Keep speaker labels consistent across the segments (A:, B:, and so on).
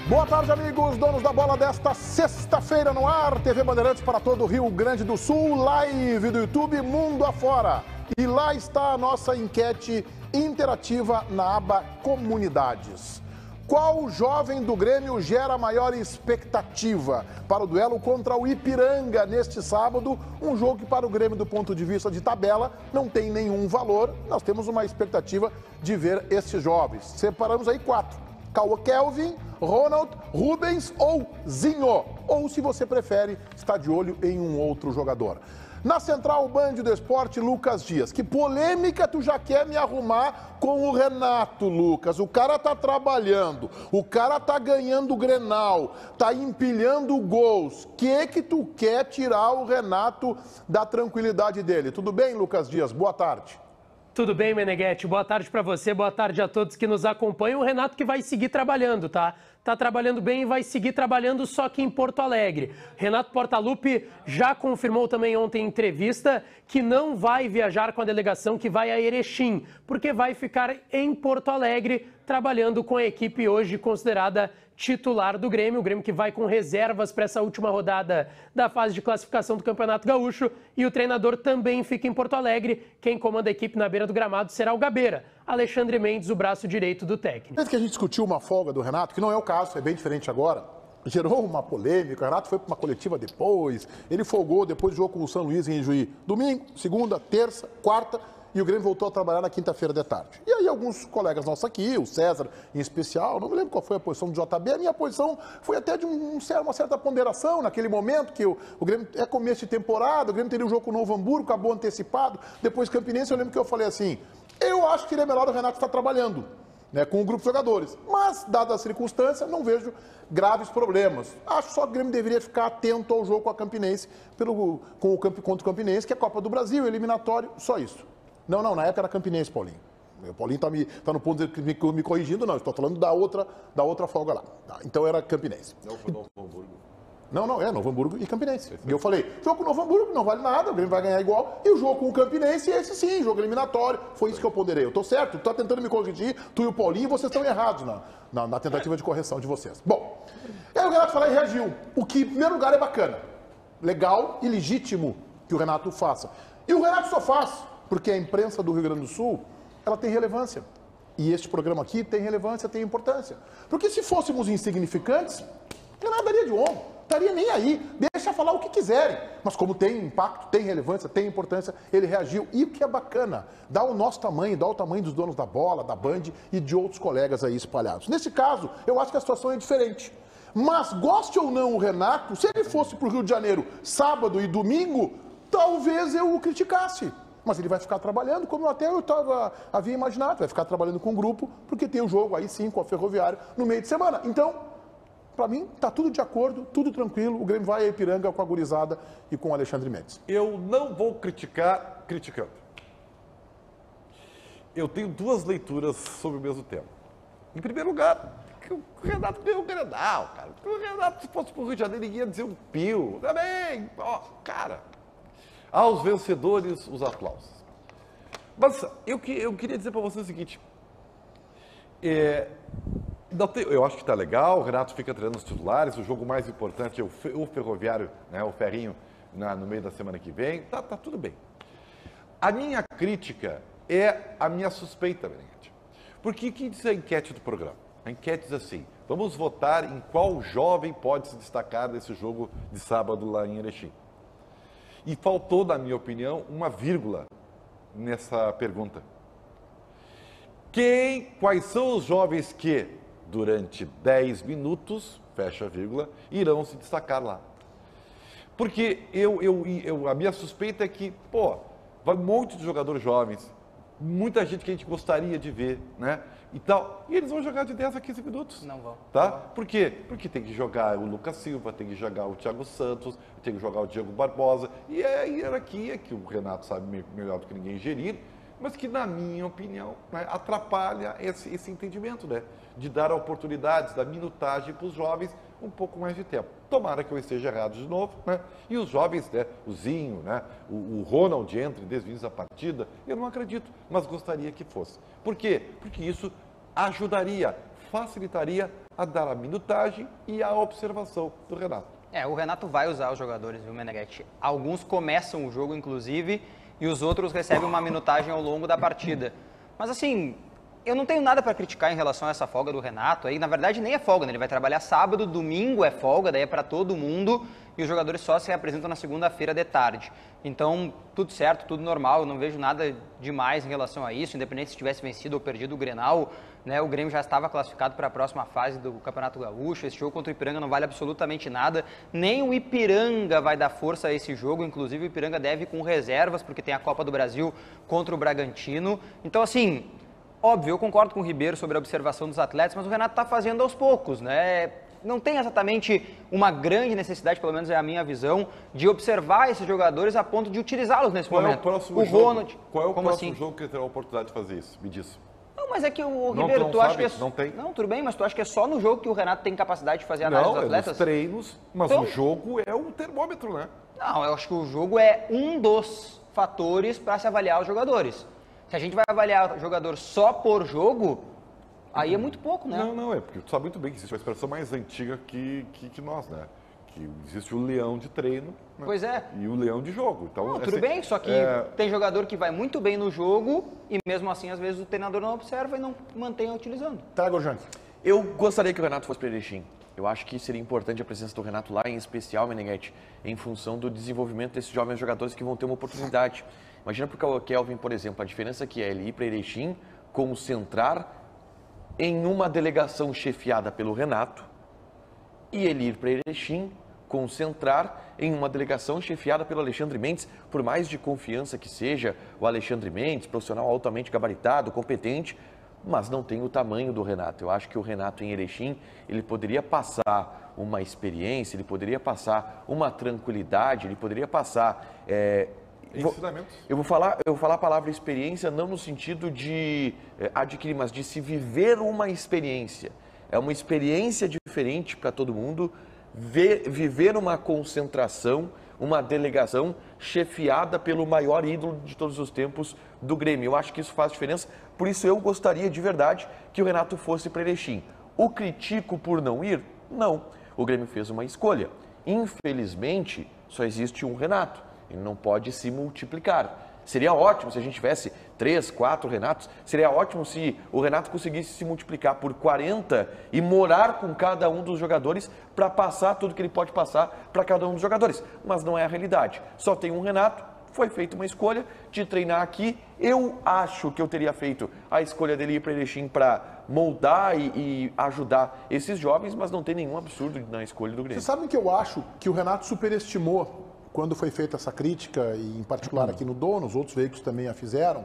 A: Boa tarde, amigos, donos da bola desta sexta-feira no ar, TV Bandeirantes para todo o Rio Grande do Sul, live do YouTube Mundo Afora. E lá está a nossa enquete interativa na aba Comunidades. Qual jovem do Grêmio gera maior expectativa para o duelo contra o Ipiranga neste sábado? Um jogo que para o Grêmio, do ponto de vista de tabela, não tem nenhum valor. Nós temos uma expectativa de ver esses jovens. Separamos aí 4. Kelvin, Ronald, Rubens ou Zinho. Ou, se você prefere, está de olho em um outro jogador. Na Central Band do Esporte, Lucas Dias. Que polêmica tu já quer me arrumar com o Renato, Lucas? O cara tá trabalhando, o cara tá ganhando o Grenal, tá empilhando gols. Que tu quer tirar o Renato da tranquilidade dele? Tudo bem, Lucas Dias? Boa tarde.
B: Tudo bem, Meneghetti? Boa tarde para você, boa tarde a todos que nos acompanham. O Renato que vai seguir trabalhando, tá? Tá trabalhando bem e vai seguir trabalhando, só que em Porto Alegre. Renato Portaluppi já confirmou também ontem em entrevista que não vai viajar com a delegação, que vai a Erechim, porque vai ficar em Porto Alegre trabalhando com a equipe hoje considerada titular do Grêmio. O Grêmio que vai com reservas para essa última rodada da fase de classificação do Campeonato Gaúcho. E o treinador também fica em Porto Alegre. Quem comanda a equipe na beira do gramado será o Gabeira, Alexandre Mendes, o braço direito do técnico.
A: Desde que a gente discutiu uma folga do Renato, que não é o caso, é bem diferente agora, gerou uma polêmica. O Renato foi para uma coletiva depois, ele folgou depois do jogo com o São Luís em Juí. Domingo, segunda, terça, quarta, e o Grêmio voltou a trabalhar na quinta-feira de tarde. E aí alguns colegas nossos aqui, o César em especial, não me lembro qual foi a posição do JB, a minha posição foi até de uma certa ponderação naquele momento, que o Grêmio é começo de temporada, o Grêmio teria um jogo com o Novo Hamburgo, acabou antecipado, depois Campinense. Eu lembro que eu falei assim, eu acho que seria melhor o Renato estar trabalhando, né, com o grupo de jogadores, mas, dada a circunstância, não vejo graves problemas. Acho só que o Grêmio deveria ficar atento ao jogo com a Campinense, contra o Campinense, que é a Copa do Brasil, eliminatório, só isso. Não, na época era Campinense, Paulinho. O Paulinho tá no ponto de me corrigindo, não, estou falando da outra folga lá. Tá, então era Campinense.
C: Não foi Novo Hamburgo.
A: Não, é Novo Hamburgo e Campinense. E eu falei, jogo com o Novo Hamburgo não vale nada, o Grêmio vai ganhar igual, e o jogo com o Campinense, esse sim, jogo eliminatório, foi isso que eu ponderei. Eu tô certo, tu tá tentando me corrigir, tu e o Paulinho, vocês estão errados na tentativa de correção de vocês. Bom, aí o Renato falou e reagiu, o que, em primeiro lugar, é bacana, legal e legítimo que o Renato faça. E o Renato só faz porque a imprensa do Rio Grande do Sul, ela tem relevância. E este programa aqui tem relevância, tem importância. Porque se fôssemos insignificantes, o Renato daria de ombro, estaria nem aí, deixa falar o que quiserem. Mas como tem impacto, tem relevância, tem importância, ele reagiu. E o que é bacana, dá o nosso tamanho, dá o tamanho dos donos da bola, da Band e de outros colegas aí espalhados. Nesse caso, eu acho que a situação é diferente. Mas goste ou não o Renato, se ele fosse para o Rio de Janeiro sábado e domingo, talvez eu o criticasse. Mas ele vai ficar trabalhando, como até eu havia imaginado, vai ficar trabalhando com o grupo, porque tem o jogo aí sim com a Ferroviária no meio de semana. Então, para mim, está tudo de acordo, tudo tranquilo, o Grêmio vai a Ipiranga com a gurizada e com o Alexandre Mendes.
C: Eu não vou criticar criticando. Eu tenho duas leituras sobre o mesmo tema. Em primeiro lugar, que o Renato ganhou o Grenal, cara. O Renato, se fosse para o Rio de Janeiro, ninguém ia dizer um pio. Também, cara... Aos vencedores, os aplausos. Mas eu queria dizer para você o seguinte. Eu acho que está legal, o Renato fica treinando os titulares, o jogo mais importante é o Ferroviário, né, o Ferrinho, no meio da semana que vem. Tá tudo bem. A minha crítica é a minha suspeita, Beneghetti. Porque o que diz a enquete do programa? A enquete diz assim, vamos votar em qual jovem pode se destacar desse jogo de sábado lá em Erechim. E faltou, na minha opinião, uma vírgula nessa pergunta. Quais são os jovens que, durante 10 minutos, fecha a vírgula, irão se destacar lá? Porque a minha suspeita é que, vai um monte de jogadores jovens, muita gente que a gente gostaria de ver, né? E tal. E eles vão jogar de 10 a 15 minutos.
B: Não vão.
C: Tá? Por quê? Porque tem que jogar o Lucas Silva, tem que jogar o Thiago Santos, tem que jogar o Diego Barbosa. E é a hierarquia que o Renato sabe melhor do que ninguém gerir, mas que, na minha opinião, né, atrapalha esse entendimento, né? De dar oportunidades, da minutagem para os jovens um pouco mais de tempo. Tomara que eu esteja errado de novo, né? E os jovens, né? O Zinho, né? O Ronald entre desde o início da partida, eu não acredito, mas gostaria que fosse. Por quê? Porque isso ajudaria, facilitaria a dar a minutagem e a observação do Renato.
D: O Renato vai usar os jogadores, viu, Meneghetti? Alguns começam o jogo, inclusive, e os outros recebem uma minutagem ao longo da partida. Mas, assim, eu não tenho nada para criticar em relação a essa folga do Renato. Aí, na verdade, nem é folga, né? Ele vai trabalhar sábado, domingo é folga, daí é para todo mundo, e os jogadores só se reapresentam na segunda-feira de tarde. Então, tudo certo, tudo normal, eu não vejo nada demais em relação a isso, independente se tivesse vencido ou perdido o Grenal, né? O Grêmio já estava classificado para a próxima fase do Campeonato Gaúcho, esse jogo contra o Ipiranga não vale absolutamente nada, nem o Ipiranga vai dar força a esse jogo, inclusive o Ipiranga deve ir com reservas, porque tem a Copa do Brasil contra o Bragantino. Então, assim, óbvio, eu concordo com o Ribeiro sobre a observação dos atletas, mas o Renato está fazendo aos poucos, né? Não tem exatamente uma grande necessidade, pelo menos é a minha visão, de observar esses jogadores a ponto de utilizá-los nesse momento.
C: Qual é o próximo jogo?
D: Ronald,
C: Qual é o próximo
D: assim?
C: jogo que ele terá a oportunidade de fazer isso? Me diz.
D: Não, mas é que o
C: Não,
D: Ribeiro,
C: tu não
D: tu acha
C: sabe?
D: que é...
C: Não tem?
D: Não, tudo bem, mas tu acha que é só no jogo que o Renato tem capacidade de fazer análise
C: Não,
D: dos
C: é
D: atletas?
C: nos treinos, mas
D: Então-
C: o jogo é o termômetro, né?
D: Não, eu acho que o jogo é um dos fatores para se avaliar os jogadores. Se a gente vai avaliar o jogador só por jogo, aí é muito pouco, né?
C: Não, é porque tu sabe muito bem que existe uma expressão mais antiga que nós, né? Que existe o leão de treino, né?
D: Pois é.
C: E o leão de jogo. Então,
D: Não, tudo
C: assim,
D: bem, só que tem jogador que vai muito bem no jogo e mesmo assim, às vezes, o treinador não observa e não mantém utilizando.
A: Tá, Gorjani.
E: Eu gostaria que o Renato fosse para Erechim. Eu acho que seria importante a presença do Renato lá, em especial, Meneghetti, em função do desenvolvimento desses jovens jogadores que vão ter uma oportunidade. Imagina para o Kelvin, por exemplo, a diferença que é ele ir para Erechim, concentrar em uma delegação chefiada pelo Renato e ele ir para Erechim, concentrar em uma delegação chefiada pelo Alexandre Mendes, por mais de confiança que seja o Alexandre Mendes, profissional altamente gabaritado, competente, mas não tem o tamanho do Renato. Eu acho que o Renato em Erechim, ele poderia passar uma experiência, ele poderia passar uma tranquilidade, ele poderia passar...
C: ensinamentos.
E: Eu vou falar a palavra experiência não no sentido de adquirir, mas de se viver uma experiência. É uma experiência diferente para todo mundo, viver uma concentração, uma delegação chefiada pelo maior ídolo de todos os tempos do Grêmio. Eu acho que isso faz diferença, por isso eu gostaria de verdade que o Renato fosse para Erechim. O critico por não ir? Não. O Grêmio fez uma escolha. Infelizmente, só existe um Renato. Ele não pode se multiplicar. Seria ótimo se a gente tivesse 3, 4 Renatos. Seria ótimo se o Renato conseguisse se multiplicar por 40 e morar com cada um dos jogadores para passar tudo que ele pode passar para cada um dos jogadores. Mas não é a realidade. Só tem um Renato. Foi feita uma escolha de treinar aqui. Eu acho que eu teria feito a escolha dele ir para Erechim para moldar e ajudar esses jovens, mas não tem nenhum absurdo na escolha do Grêmio.
A: Vocês sabem que eu acho que o Renato superestimou quando foi feita essa crítica, e em particular aqui no Dono, os outros veículos também a fizeram,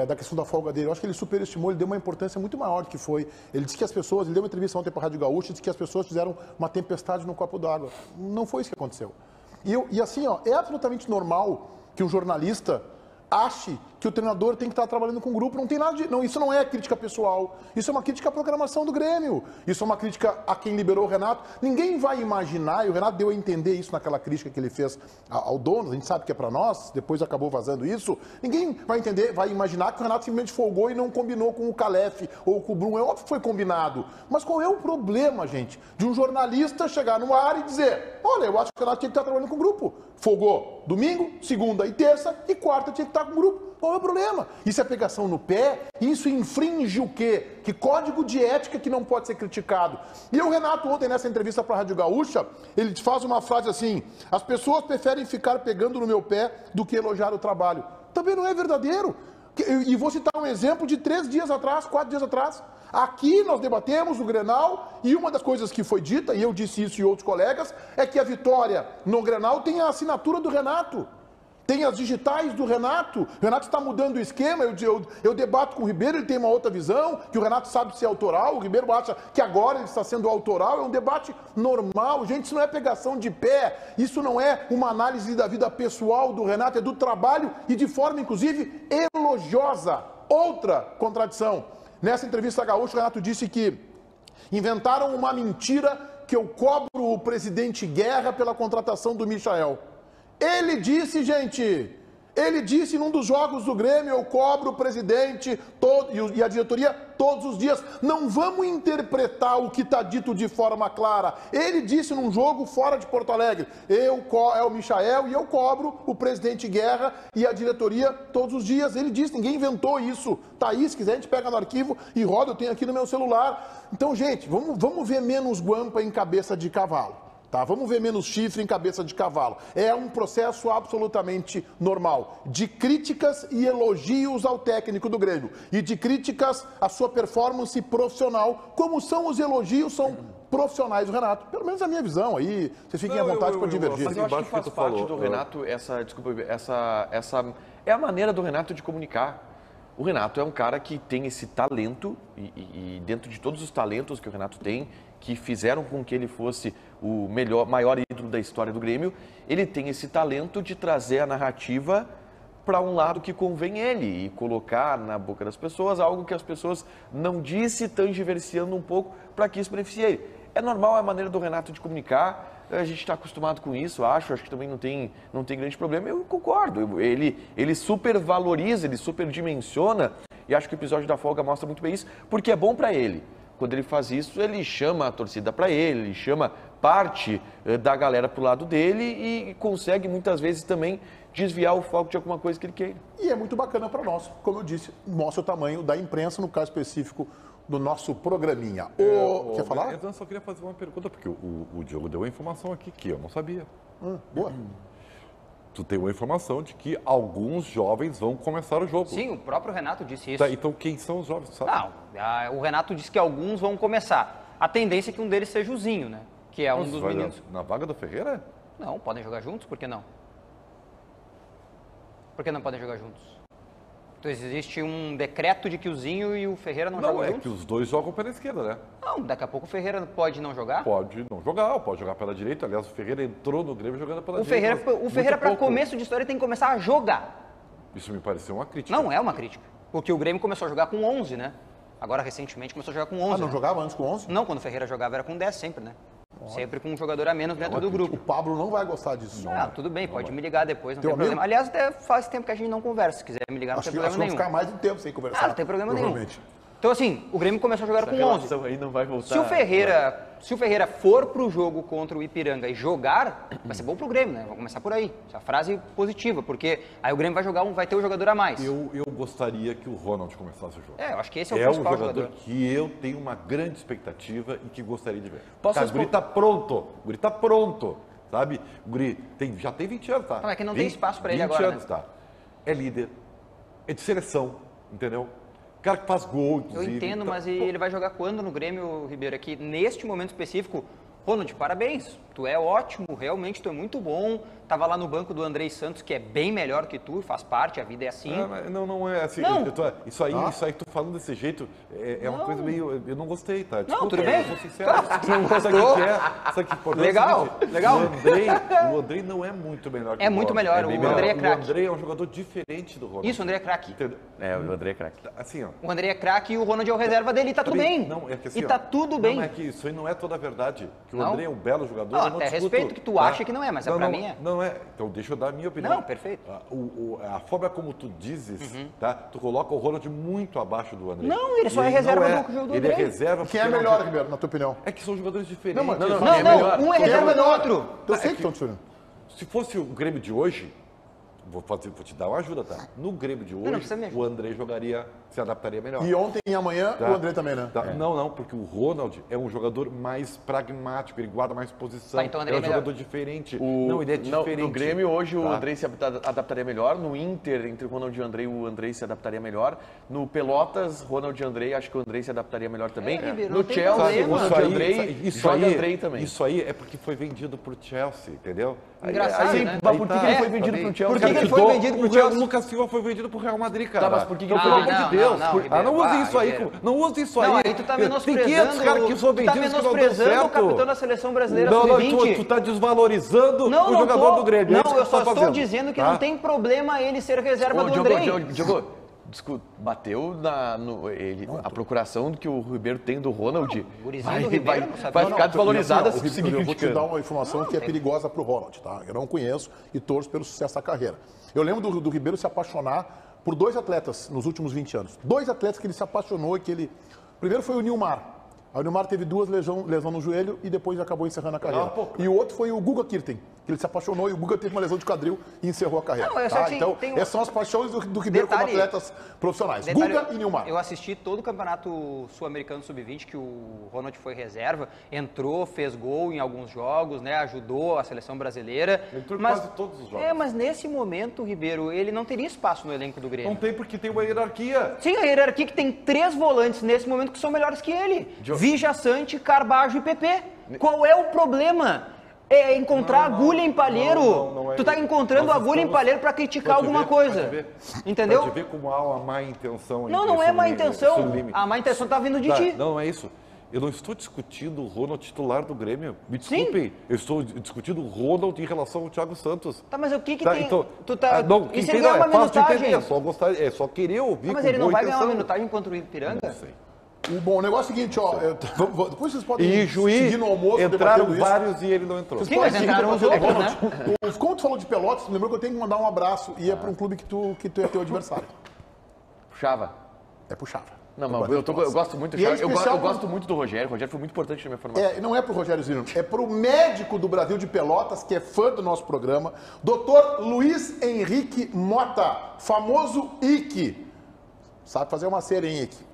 A: da questão da folga dele. Eu acho que ele superestimou, ele deu uma importância muito maior do que foi. Ele disse que as pessoas, ele deu uma entrevista ontem para a Rádio Gaúcha, disse que as pessoas fizeram uma tempestade no copo d'água. Não foi isso que aconteceu. E assim, ó, é absolutamente normal que um jornalista ache que o treinador tem que estar trabalhando com o grupo. Não tem nada de... Não, isso não é crítica pessoal. Isso é uma crítica à programação do Grêmio. Isso é uma crítica a quem liberou o Renato. Ninguém vai imaginar, e o Renato deu a entender isso naquela crítica que ele fez ao dono, a gente sabe que é para nós, depois acabou vazando isso. Ninguém vai entender, vai imaginar que o Renato simplesmente folgou e não combinou com o Calef ou com o Brum. É óbvio que foi combinado. Mas qual é o problema, gente, de um jornalista chegar no ar e dizer: olha, eu acho que o Renato tinha que estar trabalhando com o grupo. Folgou domingo, segunda e terça, e quarta tinha que estar com o grupo. Qual é o problema? Isso é pegação no pé? Isso infringe o quê? Que código de ética que não pode ser criticado? E o Renato, ontem, nessa entrevista para a Rádio Gaúcha, ele faz uma frase assim: as pessoas preferem ficar pegando no meu pé do que elogiar o trabalho. Também não é verdadeiro. E vou citar um exemplo de 3 dias atrás, 4 dias atrás. Aqui nós debatemos o Grenal e uma das coisas que foi dita, e eu disse isso e outros colegas, é que a vitória no Grenal tem a assinatura do Renato. Tem as digitais do Renato. O Renato está mudando o esquema. Eu debato com o Ribeiro, ele tem uma outra visão, que o Renato sabe ser autoral. O Ribeiro acha que agora ele está sendo autoral. É um debate normal. Gente, isso não é pegação de pé. Isso não é uma análise da vida pessoal do Renato. É do trabalho e de forma, inclusive, elogiosa. Outra contradição. Nessa entrevista gaúcha, o Renato disse que inventaram uma mentira que eu cobro o presidente Guerra pela contratação do Michael. Ele disse, gente, Ele disse num dos jogos do Grêmio, eu cobro o presidente e a diretoria todos os dias. Não vamos interpretar o que está dito de forma clara. Ele disse num jogo fora de Porto Alegre, é o Michael e eu cobro o presidente Guerra e a diretoria todos os dias. Ele disse, ninguém inventou isso. Tá aí, se quiser a gente pega no arquivo e roda, eu tenho aqui no meu celular. Então, gente, vamos ver menos guampa em cabeça de cavalo. Tá, vamos ver menos chifre em cabeça de cavalo. É um processo absolutamente normal de críticas e elogios ao técnico do Grêmio e de críticas à sua performance profissional, como são os elogios, são profissionais do Renato. Pelo menos a minha visão aí, vocês fiquem à vontade para divergir.
E: Mas eu acho que faz parte do Renato essa é a maneira do Renato de comunicar. O Renato é um cara que tem esse talento e dentro de todos os talentos que o Renato tem, que fizeram com que ele fosse o maior ídolo da história do Grêmio, ele tem esse talento de trazer a narrativa para um lado que convém ele e colocar na boca das pessoas algo que as pessoas não disse, tangiversiando um pouco para que isso beneficie ele. É normal a maneira do Renato de comunicar, a gente está acostumado com isso, acho que também não tem grande problema, eu concordo, ele supervaloriza, ele superdimensiona e acho que o episódio da folga mostra muito bem isso, porque é bom para ele. Quando ele faz isso, ele chama a torcida para ele chama parte da galera para o lado dele e consegue muitas vezes também desviar o foco de alguma coisa que ele queira.
A: E é muito bacana para nós, como eu disse, mostra o tamanho da imprensa, no caso específico do nosso programinha. Quer falar?
C: Eu só queria fazer uma pergunta, porque o Diogo deu uma informação aqui que eu não sabia.
A: Boa.
C: Tu tem uma informação de que alguns jovens vão começar o jogo.
D: Sim, o próprio Renato disse isso.
C: Tá, então quem são os jovens, sabe?
D: Não, o Renato disse que alguns vão começar. A tendência é que um deles seja o Zinho, né? Que é um dos meninos.
C: Na vaga do Ferreira?
D: Não, podem jogar juntos, por que não? Por que não podem jogar juntos? Então existe um decreto de que o Zinho e o Ferreira não jogam juntos?
C: Não, é que os dois jogam pela esquerda, né?
D: Não, daqui a pouco o Ferreira pode não jogar?
C: Pode não jogar, pode jogar pela direita. Aliás, o Ferreira entrou no Grêmio jogando pela direita.
D: O Ferreira para começo de história, tem que começar a jogar.
C: Isso me pareceu uma crítica.
D: Não é uma crítica, porque o Grêmio começou a jogar com 11, né? Agora, recentemente, começou a jogar com 11.
A: Não jogava antes com 11?
D: Não, quando o Ferreira jogava era com 10 sempre, né? Sempre com um jogador a menos dentro do grupo.
A: O Pablo não vai gostar disso.
D: Tudo bem, pode me ligar depois, não tem problema. Aliás, até faz tempo que a gente não conversa. Se quiser me ligar, não tem problema nenhum.
A: Acho que vamos ficar mais um tempo sem conversar.
D: Não tem problema nenhum. Então, assim, o Grêmio começou a jogar com 11.
E: Aí não vai voltar.
D: Se o Ferreira for pro jogo contra o Ipiranga e jogar, vai ser bom pro Grêmio, né? Vamos começar por aí. Essa frase positiva, porque aí o Grêmio vai ter um jogador a mais.
C: Eu gostaria que o Ronald começasse o jogo.
D: Eu acho que esse é o principal jogador.
C: É um jogador que eu tenho uma grande expectativa e que gostaria de ver. O
E: Guri
C: tá pronto, sabe? O Guri já tem 20 anos, tá?
D: Não, é que não tem espaço para ele agora,
C: 20 anos, tá? É líder, é de seleção, entendeu? Cara que faz gol, inclusive.
D: Eu entendo, mas ele vai jogar quando no Grêmio, Ribeiro? Aqui, neste momento específico, Ronald, parabéns. Tu é ótimo, realmente tu é muito bom. Tava lá no banco do Andrei Santos, que é bem melhor que tu, faz parte, a vida é assim.
C: Não é assim.
D: Não.
C: Isso aí, tu falando desse jeito, é uma coisa meio... Eu não gostei, tá?
D: Desculpa, não, tudo bem.
C: Eu sou sincero. Não gostou?
D: Legal.
C: O Andrei não é muito melhor que o
D: É muito melhor, o Andrei é craque.
C: O Andrei é um jogador diferente do Ronald.
D: Isso, o Andrei é craque.
E: O Andrei é craque.
C: Assim, ó.
D: O Andrei é craque e o Ronald é o reserva dele, e tá tudo bem.
C: Não, é que assim,
D: e tá tudo bem.
C: Não, é que isso aí não é toda a verdade. Que o Andrei é um belo jogador.
D: Não, até respeito que tu acha que não é, mas pra mim é.
C: Não é. Então deixa eu dar a minha opinião.
D: Não, perfeito.
C: A forma como tu dizes, tá? Tu coloca o Ronald muito abaixo do Andrei.
D: Não, ele só é reserva do jogo do Andrei.
C: Ele é reserva.
A: Quem é melhor, Ribeiro, na tua opinião?
C: É que são jogadores diferentes.
A: Não,
D: um é reserva do outro.
A: Eu sei que estão diferentes.
C: Se fosse o Grêmio de hoje, vou te dar uma ajuda, tá? No Grêmio de hoje, o Andrei se adaptaria melhor.
A: E ontem e amanhã, o Andrei também, né?
C: Tá. Não, porque o Ronald é um jogador mais pragmático, ele guarda mais posição.
D: Então o Andrei
C: é um jogador diferente. Ele é diferente.
E: No Grêmio hoje o Andrei se adaptaria melhor. No Inter, entre o Ronald e o Andrei se adaptaria melhor. No Pelotas, Ronald e Andrei, acho que o Andrei se adaptaria melhor também.
D: No
E: Chelsea, o Ronald e Andrei, joga Andrei também.
C: Isso aí é porque foi vendido pro Chelsea, entendeu?
D: Engraçado, né?
E: Mas por que ele foi vendido pro Chelsea?
D: Por que ele foi vendido pro Chelsea?
C: O Lucas Silva foi vendido pro Real Madrid, cara.
E: Tá, mas por que
C: pelo amor de Deus. Não use isso aí.
D: Ribeiro.
C: Não use isso aí.
D: Não, aí tu tá menosprezando.
C: Tem 500 caras que são vendidos que não deu certo.
D: O capitão da seleção brasileira
C: sub-20. Tu tá desvalorizando o jogador do Grêmio.
D: Não, eu só estou dizendo que não tem problema ele ser reserva do Andrei.
E: bateu a procuração que o Ribeiro tem do Ronald
D: Ribeiro,
E: vai ficar desvalorizada se seguir
A: Eu vou te
E: criticando.
A: dar uma informação que é perigosa para o Ronald, tá? Eu não conheço e torço pelo sucesso da carreira. Eu lembro do Ribeiro se apaixonar por 2 atletas nos últimos 20 anos. 2 atletas que ele se apaixonou e que ele... Primeiro foi o Nilmar. Aí o Nilmar teve 2 lesões no joelho e depois acabou encerrando a carreira. E o outro foi o Guga Kirten, que ele se apaixonou e o Guga teve uma lesão de quadril e encerrou a carreira.
D: Não,
A: tá? Então, essas são as paixões do Ribeiro como atletas profissionais. Guga e Nilmar.
D: Eu assisti todo o campeonato sul-americano sub-20 que o Ronald foi reserva, entrou, fez gol em alguns jogos, né, ajudou a seleção brasileira.
C: Entrou em quase todos os jogos.
D: Mas nesse momento, Ribeiro, ele não teria espaço no elenco do Grêmio.
C: Não tem porque tem uma hierarquia.
D: Sim, a hierarquia que tem 3 volantes nesse momento que são melhores que ele. Vija Sante, Carbajo e PP. Qual é o problema? É encontrar agulha em palheiro.
C: Não é
D: tu tá
C: isso.
D: encontrando
C: Nós
D: agulha em
C: estamos-
D: palheiro pra criticar alguma coisa. Entendeu?
C: Pode ver como há uma má intenção.
D: Não,
C: entre
D: não é
C: esse
D: má
C: limite,
D: intenção.
C: esse limite.
D: A má intenção tá vindo de
C: Tá,
D: ti.
C: não é isso. Eu não estou discutindo o Ronald titular do Grêmio. Me desculpem. Eu estou discutindo o Ronald em relação ao Thiago Santos.
D: Tá, mas o que
C: Tá,
D: tem...
C: então,
D: tu tá...
C: não,
D: e se
C: quem
D: ele ganhar
C: não
D: uma
C: é fácil de
D: minutagem?
C: entender, é só querer ouvir
D: Tá, mas
C: com
D: ele não
C: boa
D: vai ganhar uma
C: intenção.
D: minutagem contra o Ipiranga?
C: Não sei.
A: O negócio é o seguinte, ó. Depois vocês podem
C: E juiz,
A: seguir no almoço
C: entraram
A: debatendo isso.
C: vários e ele não entrou.
D: Sim, mas entraram os outros, né?
A: Como tu falou de Pelotas, tu lembrou que eu tenho que mandar um abraço e é para um clube que tu é teu adversário.
E: Puxava.
A: É pro Chava.
E: Não, mas eu gosto muito do
A: E é
E: Chava.
A: especial
E: Eu gosto muito do Rogério. O Rogério foi muito importante na minha formação.
A: Não é pro Rogério Zino, é pro médico do Brasil de Pelotas, que é fã do nosso programa, Dr. Luiz Henrique Mota, famoso Ike. Sabe fazer uma cera, hein, Ike?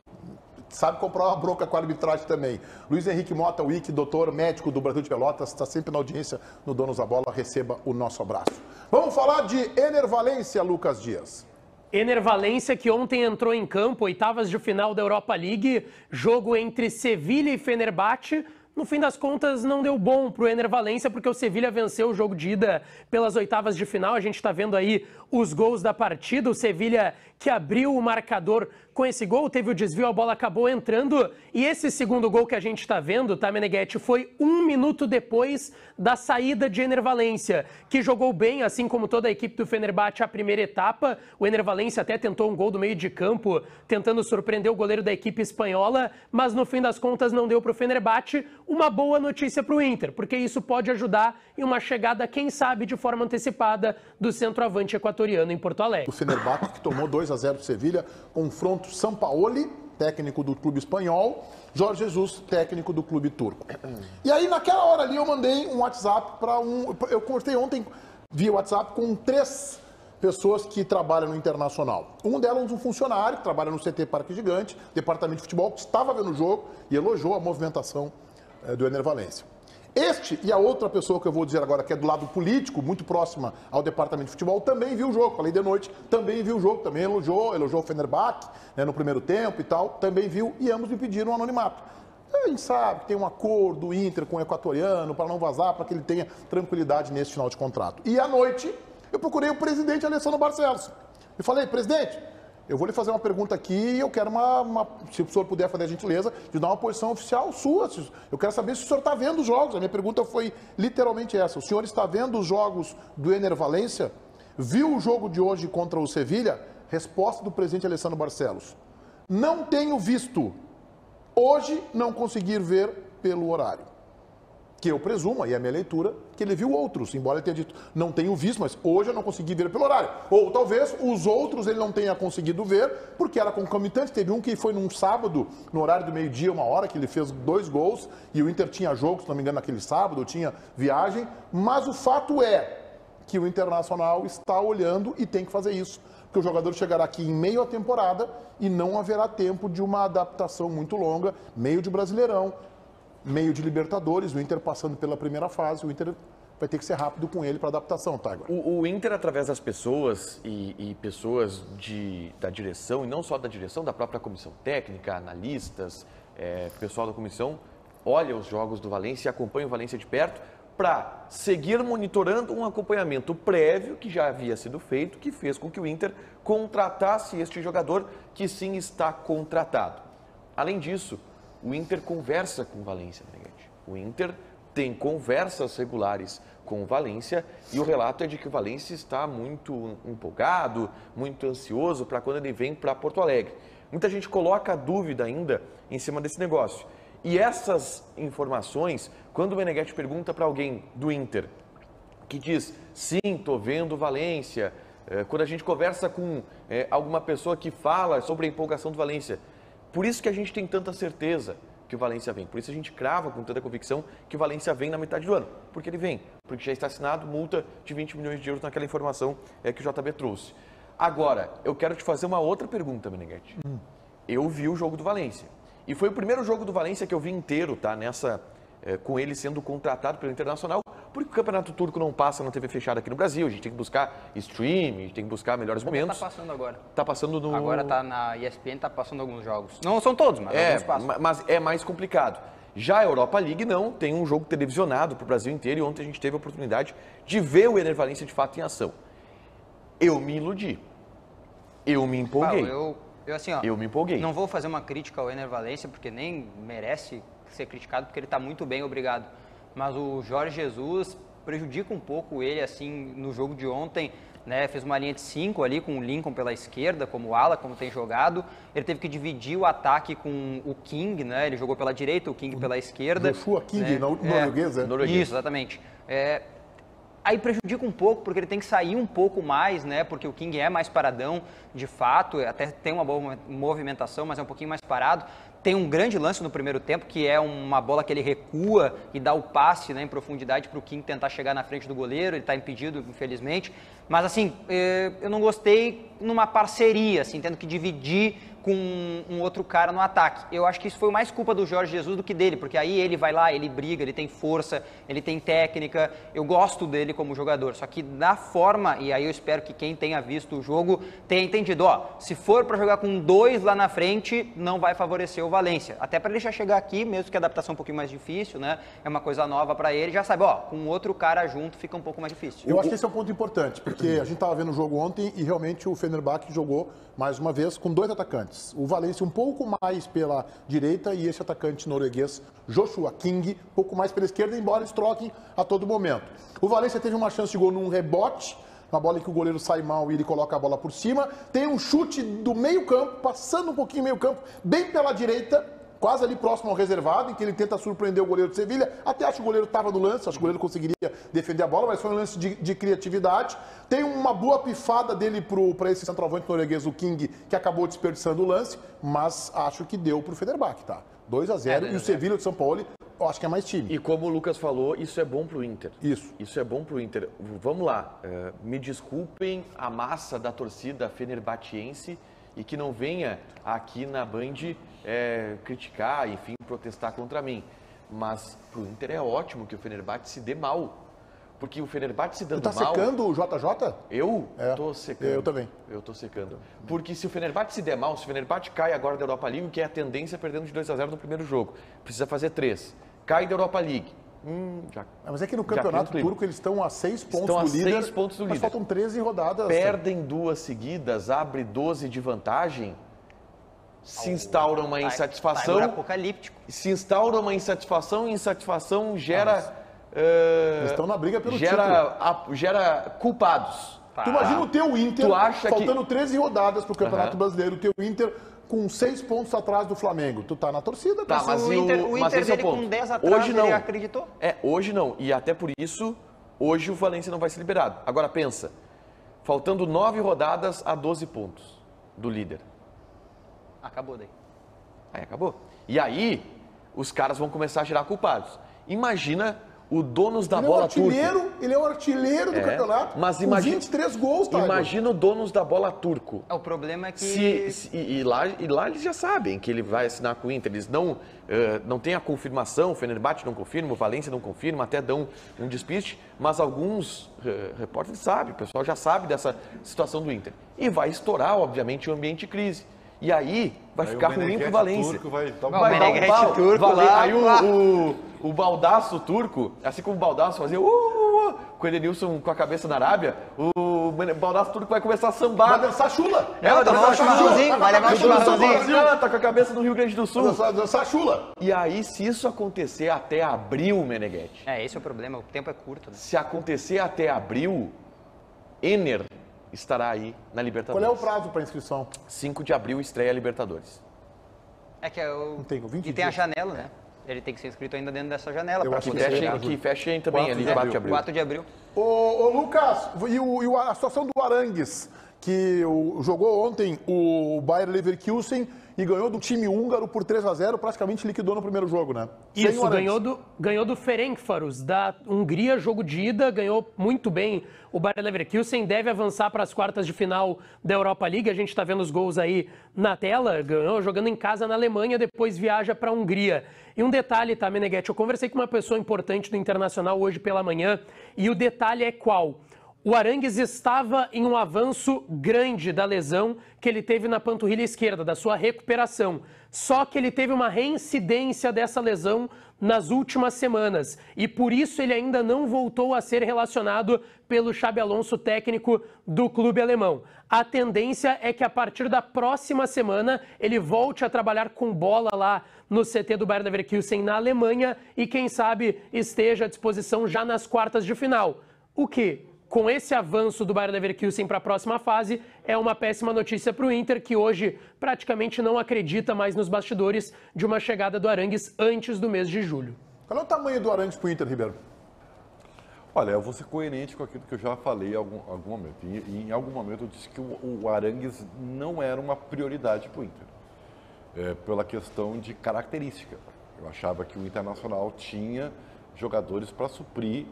A: Sabe comprar uma bronca com a arbitragem também. Luiz Henrique Mota, o Ike, doutor médico do Brasil de Pelotas, está sempre na audiência no Donos da Bola. Receba o nosso abraço. Vamos falar de Ener Valencia, Lucas Dias.
B: Ener Valencia, que ontem entrou em campo, oitavas de final da Europa League, jogo entre Sevilha e Fenerbahçe. No fim das contas, não deu bom pro Ener Valencia, porque o Sevilha venceu o jogo de ida pelas oitavas de final. A gente está vendo aí os gols da partida. O Sevilha que abriu o marcador com esse gol, teve o desvio, a bola acabou entrando. E esse segundo gol que a gente está vendo, tá, Meneghetti, foi 1 minuto depois da saída de Ener Valencia, que jogou bem, assim como toda a equipe do Fenerbahçe, a primeira etapa. O Ener Valencia até tentou um gol do meio de campo, tentando surpreender o goleiro da equipe espanhola, mas no fim das contas não deu para o Fenerbahçe. Uma boa notícia para o Inter, porque isso pode ajudar em uma chegada, quem sabe, de forma antecipada do centroavante equatoriano em Porto Alegre.
A: O Fenerbahçe, que tomou 2-0 do Sevilha, confronto Sampaoli, técnico do clube espanhol, Jorge Jesus, técnico do clube turco. E aí, naquela hora ali, eu mandei um WhatsApp para eu conversei ontem via WhatsApp com 3 pessoas que trabalham no Internacional. Um delas, um funcionário que trabalha no CT Parque Gigante, departamento de futebol, que estava vendo o jogo e elogiou a movimentação do Ener Valencia. Este e a outra pessoa que eu vou dizer agora, que é do lado político, muito próxima ao departamento de futebol, também viu o jogo. Falei de noite, também viu o jogo, também elogiou o Fenerbahçe, né, no primeiro tempo e tal, também viu, e ambos me pediram um anonimato. A gente sabe que tem um acordo do Inter com o equatoriano para não vazar, para que ele tenha tranquilidade nesse final de contrato. E à noite, eu procurei o presidente Alessandro Barcelos. E falei, presidente, eu vou lhe fazer uma pergunta aqui e eu quero se o senhor puder fazer a gentileza de dar uma posição oficial sua. Eu quero saber se o senhor está vendo os jogos. A minha pergunta foi literalmente essa. O senhor está vendo os jogos do Ener Valencia? Viu o jogo de hoje contra o Sevilha? Resposta do presidente Alessandro Barcelos. Não tenho visto. Hoje não conseguir ver pelo horário. Que eu presumo, aí é a minha leitura, que ele viu outros, embora ele tenha dito, não tenho visto, mas hoje eu não consegui ver pelo horário. Ou talvez os outros ele não tenha conseguido ver, porque era concomitante. Teve um que foi num sábado, no horário do meio-dia, 1h, que ele fez 2 gols, e o Inter tinha jogo, se não me engano, naquele sábado, tinha viagem, mas o fato é que o Internacional está olhando e tem que fazer isso, porque o jogador chegará aqui em meio à temporada e não haverá tempo de uma adaptação muito longa, meio de Brasileirão, meio de Libertadores, o Inter passando pela primeira fase, o Inter vai ter que ser rápido com ele para adaptação, tá, agora.
E: O Inter, através das pessoas e pessoas da direção, e não só da direção, da própria comissão técnica, analistas, pessoal da comissão, olha os jogos do Valencia e acompanha o Valencia de perto para seguir monitorando um acompanhamento prévio que já havia sido feito, que fez com que o Inter contratasse este jogador que sim está contratado. Além disso, o Inter conversa com o Valencia, né, gente? O Inter tem conversas regulares com o Valência e o relato é de que o Valência está muito empolgado, muito ansioso para quando ele vem para Porto Alegre. Muita gente coloca dúvida ainda em cima desse negócio. E essas informações, quando o Meneghetti pergunta para alguém do Inter, que diz, sim, estou vendo o Valência, quando a gente conversa com alguma pessoa que fala sobre a empolgação do Valência, por isso que a gente tem tanta certeza que o Valência vem. Por isso a gente crava com tanta convicção que o Valência vem na metade do ano. Porque ele vem. Porque já está assinado multa de 20 milhões de euros naquela informação que o JB trouxe. Agora, eu quero te fazer uma outra pergunta, Meneghetti. Eu vi o jogo do Valência. E foi o primeiro jogo do Valência que eu vi inteiro, tá? Com ele sendo contratado pelo Internacional, porque o Campeonato Turco não passa na TV fechada aqui no Brasil. A gente tem que buscar stream, a gente tem que buscar melhores momentos.
D: Tá passando agora.
E: Tá passando no...
D: Agora tá na ESPN, tá passando alguns jogos. Não são todos, mas alguns passam.
E: Mas é mais complicado. Já a Europa League não, tem um jogo televisionado para o Brasil inteiro e ontem a gente teve a oportunidade de ver o Ener Valencia de fato em ação. Eu me iludi. Eu me empolguei.
D: Paulo,
E: eu me empolguei.
D: Não vou fazer uma crítica ao Ener Valencia, porque nem merece ser criticado, porque ele está muito bem, obrigado. Mas o Jorge Jesus prejudica um pouco ele, assim, no jogo de ontem, né? Fez uma linha de 5 ali com o Lincoln pela esquerda, como ala, como tem jogado. Ele teve que dividir o ataque com o King, né? Ele jogou pela direita, o King pela esquerda.
A: Joshua King,
D: né?
A: norueguês, né?
D: Isso, exatamente. Aí prejudica um pouco, porque ele tem que sair um pouco mais, né? Porque o King é mais paradão, de fato, até tem uma boa movimentação, mas é um pouquinho mais parado. Tem um grande lance no primeiro tempo, que é uma bola que ele recua e dá o passe, né, em profundidade para o King tentar chegar na frente do goleiro. Ele está impedido, infelizmente. Mas, assim, eu não gostei numa parceria, assim, tendo que dividir com um outro cara no ataque. Eu acho que isso foi mais culpa do Jorge Jesus do que dele, porque aí ele vai lá, ele briga, ele tem força, ele tem técnica. Eu gosto dele como jogador, só que da forma, e aí eu espero que quem tenha visto o jogo tenha entendido, se for para jogar com 2 lá na frente, não vai favorecer o Valência. Até para ele já chegar aqui, mesmo que a adaptação é um pouquinho mais difícil, né? É uma coisa nova para ele, já sabe, com outro cara junto fica um pouco mais difícil.
A: Eu acho que esse é um ponto importante, porque a gente estava vendo o jogo ontem e realmente o Fenerbahçe jogou mais uma vez com 2 atacantes. O Valência um pouco mais pela direita e esse atacante norueguês, Joshua King, um pouco mais pela esquerda, embora eles troquem a todo momento. O Valência teve uma chance de gol num rebote, uma bola em que o goleiro sai mal e ele coloca a bola por cima. Tem um chute do meio campo, passando um pouquinho meio campo, bem pela direita, quase ali próximo ao reservado, em que ele tenta surpreender o goleiro de Sevilha. Até acho que o goleiro estava no lance, acho que o goleiro conseguiria defender a bola, mas foi um lance de criatividade. Tem uma boa pifada dele para esse centroavante norueguês, o King, que acabou desperdiçando o lance, mas acho que deu para o Fenerbahçe, tá? 2-0, e o Sevilha de São Paulo, eu acho que é mais time.
E: E como o Lucas falou, isso é bom para o Inter.
A: Isso
E: é bom para o Inter. Vamos lá, me desculpem a massa da torcida fenerbahçense e que não venha aqui na Band criticar, enfim, protestar contra mim. Mas para o Inter é ótimo que o Fenerbahçe se dê mal. Porque o Fenerbahçe se dando mal...
A: Tu tá secando o JJ?
E: Eu tô secando.
A: Eu também.
E: Eu tô secando. Porque se o Fenerbahçe se der mal, se o Fenerbahçe cai agora da Europa League, que é a tendência perdendo de 2-0 no primeiro jogo, precisa fazer 3. Cai da Europa League.
A: Mas é que no campeonato turco eles estão a 6 pontos do líder.
E: 6 pontos do líder.
A: Mas faltam 13 rodadas.
E: Perdem 2 seguidas, abre 12 de vantagem. Se instaura uma insatisfação.
D: Apocalíptico.
E: Se instaura uma insatisfação e insatisfação gera.
A: Eles estão na briga pelo título.
E: Gera culpados.
A: Tu imagina o teu Inter, faltando 13 rodadas pro Campeonato Brasileiro, o teu Inter com 6 pontos atrás do Flamengo. Tu tá na torcida,
E: tá? Mas
D: o Inter dele com 10 atrás,
E: hoje não.
D: Ele acreditou?
E: Hoje não. E até por isso, hoje o Valência não vai ser liberado. Agora pensa, faltando 9 rodadas a 12 pontos do líder.
D: Acabou daí.
E: Aí acabou. E aí, os caras vão começar a gerar culpados. Imagina o donos da bola turco.
A: Ele é o artilheiro do campeonato,
E: mas
A: com 23 gols, tá?
E: Imagina o donos da bola turco.
D: O problema é que...
E: E lá eles já sabem que ele vai assinar com o Inter. Eles não têm a confirmação, o Fenerbahçe não confirma, o Valência não confirma, até dão um despiste, mas alguns repórteres sabem, o pessoal já sabe dessa situação do Inter. E vai estourar, obviamente, o ambiente de crise. E aí vai ficar ruim pro Valência.
C: Vai dar
E: um pau. Aí o baldaço turco, assim como o baldaço fazia, com o Edenilson com a cabeça na Arábia, o Baldasso tudo que vai começar a sambar.
A: Vai dançar chula.
D: Vai levar um chimarrãozinho, vai levar um chimarrãozinho.
E: Tá com a cabeça no Rio Grande do Sul.
A: Vai dançar chula.
E: E aí, se isso acontecer até abril, Meneghetti,
D: Esse é o problema, o tempo é curto. Né?
E: se acontecer até abril, Ener estará aí na Libertadores.
A: Qual é o prazo para inscrição?
E: 5 de abril estreia a Libertadores.
D: É que é o...
A: Não tenho, 20
D: E tem a
A: dias.
D: janela, né? Ele tem que ser inscrito ainda dentro dessa janela.
A: Eu
D: pra
A: acho
E: Que
A: que
D: poder
A: é
D: chegar.
E: fechem também
A: 4
E: ali,
A: de
E: 4 de abril.
D: 4 de abril.
A: Ô Lucas, e a situação do Arangues, que jogou ontem o Bayer Leverkusen e ganhou do time húngaro por 3-0, praticamente liquidou no primeiro jogo, né? Sem
B: Isso,
A: o Arangues.
B: ganhou do Ferencváros, da Hungria, jogo de ida, ganhou muito bem o Bayer Leverkusen, deve avançar para as quartas de final da Europa League, a gente está vendo os gols aí na tela, ganhou jogando em casa na Alemanha, depois viaja para a Hungria. E um detalhe, tá, Meneghetti, eu conversei com uma pessoa importante do Internacional hoje pela manhã, e o detalhe é qual? O Arangues estava em um avanço grande da lesão que ele teve na panturrilha esquerda, da sua recuperação. Só que ele teve uma reincidência dessa lesão nas últimas semanas. E por isso ele ainda não voltou a ser relacionado pelo Xabi Alonso, técnico do clube alemão. A tendência é que a partir da próxima semana ele volte a trabalhar com bola lá no CT do Bayer Leverkusen na Alemanha e quem sabe esteja à disposição já nas quartas de final. O que? Com esse avanço do Bayer Leverkusen para a próxima fase, é uma péssima notícia para o Inter, que hoje praticamente não acredita mais nos bastidores de uma chegada do Arangues antes do mês de julho.
A: Qual é o tamanho do Arangues pro Inter, Ribeiro?
C: Olha, eu vou ser coerente com aquilo que eu já falei em algum momento. E em algum momento eu disse que o Arangues não era uma prioridade para o Inter, pela questão de característica. Eu achava que o Internacional tinha jogadores para suprir,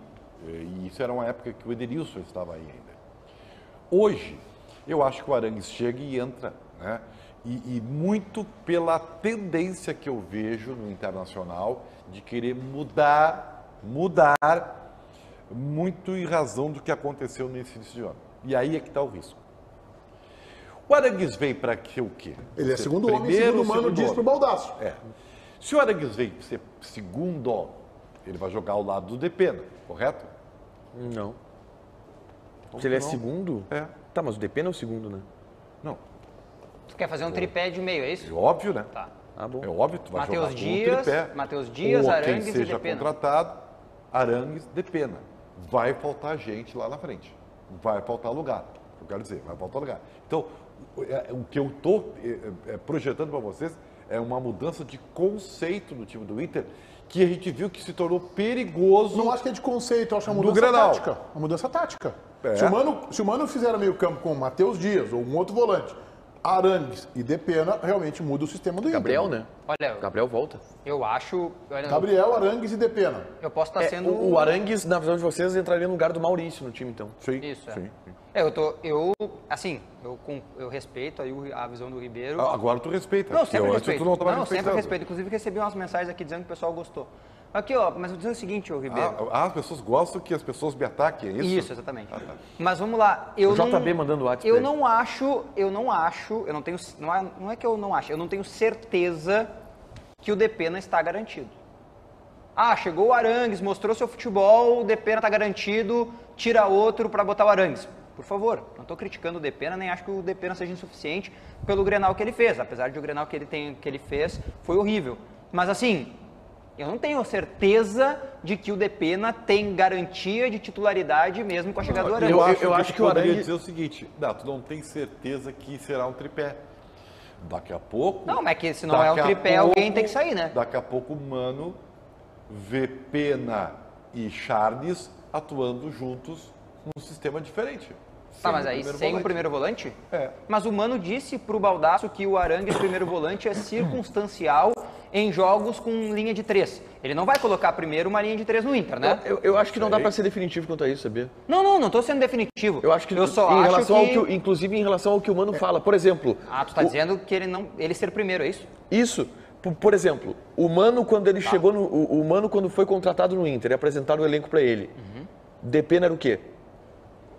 C: e isso era uma época que o Edenilson estava aí ainda. Hoje, eu acho que o Arangues chega e entra, né? E muito pela tendência que eu vejo no Internacional de querer mudar muito em razão do que aconteceu nesse início de ano. E aí é que está o risco. O Arangues veio para que o quê?
A: Ele é
C: Ser
A: segundo homem,
C: primeiro,
A: segundo mano, diz
C: homem.
A: pro Baldasso.
C: Se o Arangues veio ser segundo, ele vai jogar ao lado do Depena, correto?
E: Não. Se ele é
C: não?
E: segundo?
C: É.
E: Tá, mas o Depena é o segundo, né?
C: Não.
D: Tu quer fazer um tripé de meio, é isso?
C: É óbvio, né?
D: Tá.
E: Ah, bom.
C: É óbvio, tu vai jogar
D: Matheus
C: com um
D: Dias,
C: tripé.
D: Matheus Dias,
C: Ou
D: Arangues
C: quem
D: e
C: seja
D: Depena.
C: contratado, Arangues, Depena. Vai faltar gente lá na frente. Vai faltar lugar. Eu quero dizer, vai faltar lugar. Então, o que eu estou projetando para vocês é uma mudança de conceito no time do Inter, que a gente viu que se tornou perigoso.
A: Não acho que é de conceito, eu acho que é uma
C: Do
A: mudança
C: Grenal.
A: tática. Uma mudança tática.
C: É.
A: Se o Mano fizer meio campo com o Matheus Dias ou um outro volante, Arangues e Depena, realmente muda o sistema do
E: Gabriel,
A: Inter.
E: né?
D: Olha,
E: Gabriel volta.
D: eu acho... Olha,
A: Gabriel, Arangues e Depena.
D: eu posso estar sendo...
E: O Arangues, na visão de vocês, entraria no lugar do Maurício no time, então.
C: Sim,
D: Isso, é.
C: sim.
D: Eu respeito aí a visão do Ribeiro.
C: Agora tu respeita.
D: Não, sempre
C: eu
D: respeito.
C: Tu não estava
D: Não, sempre
C: respeitando.
D: respeito. Inclusive recebi umas mensagens aqui dizendo que o pessoal gostou. Aqui, ó, mas eu vou dizer o seguinte, ô Ribeiro.
C: As pessoas gostam que as pessoas me ataquem, é isso?
D: Isso, exatamente. Mas vamos lá. Eu
E: O JB mandando WhatsApp
D: Eu
E: pra
D: não acho, eu não tenho, não é que eu não acho, eu não tenho certeza que o Depena está garantido. Ah, chegou o Arangues, mostrou seu futebol, o Depena está garantido, tira outro para botar o Arangues. Por favor, não estou criticando o Depena, nem acho que o Depena seja insuficiente pelo Grenal que ele fez, apesar de o Grenal que ele fez foi horrível. Mas assim, eu não tenho certeza de que o Depena tem garantia de titularidade mesmo com a chegada do Arangues.
E: Eu acho que o
C: poderia
E: Arangues...
C: dizer o seguinte, não, tu não tem certeza que será um tripé. Daqui a pouco...
D: Não, mas que se não é um tripé, alguém tem que sair, né?
C: Daqui a pouco o Mano vê Pena e Charles atuando juntos num sistema diferente.
D: Tá, mas aí sem o primeiro volante?
C: É.
D: Mas o Mano disse pro Baldasso que o Arangues, primeiro volante, é circunstancial em jogos com linha de 3. Ele não vai colocar primeiro uma linha de 3 no Inter, né?
E: Eu acho que não dá pra ser definitivo quanto a isso, sabia?
D: Não tô sendo definitivo.
E: Eu acho que inclusive em relação ao que o Mano fala, por exemplo...
D: Ah, tu tá dizendo que ele ser primeiro, é isso?
E: Isso. Por exemplo, o Mano quando ele chegou o Mano quando foi contratado no Inter, e apresentaram o elenco pra ele. Depena era o quê?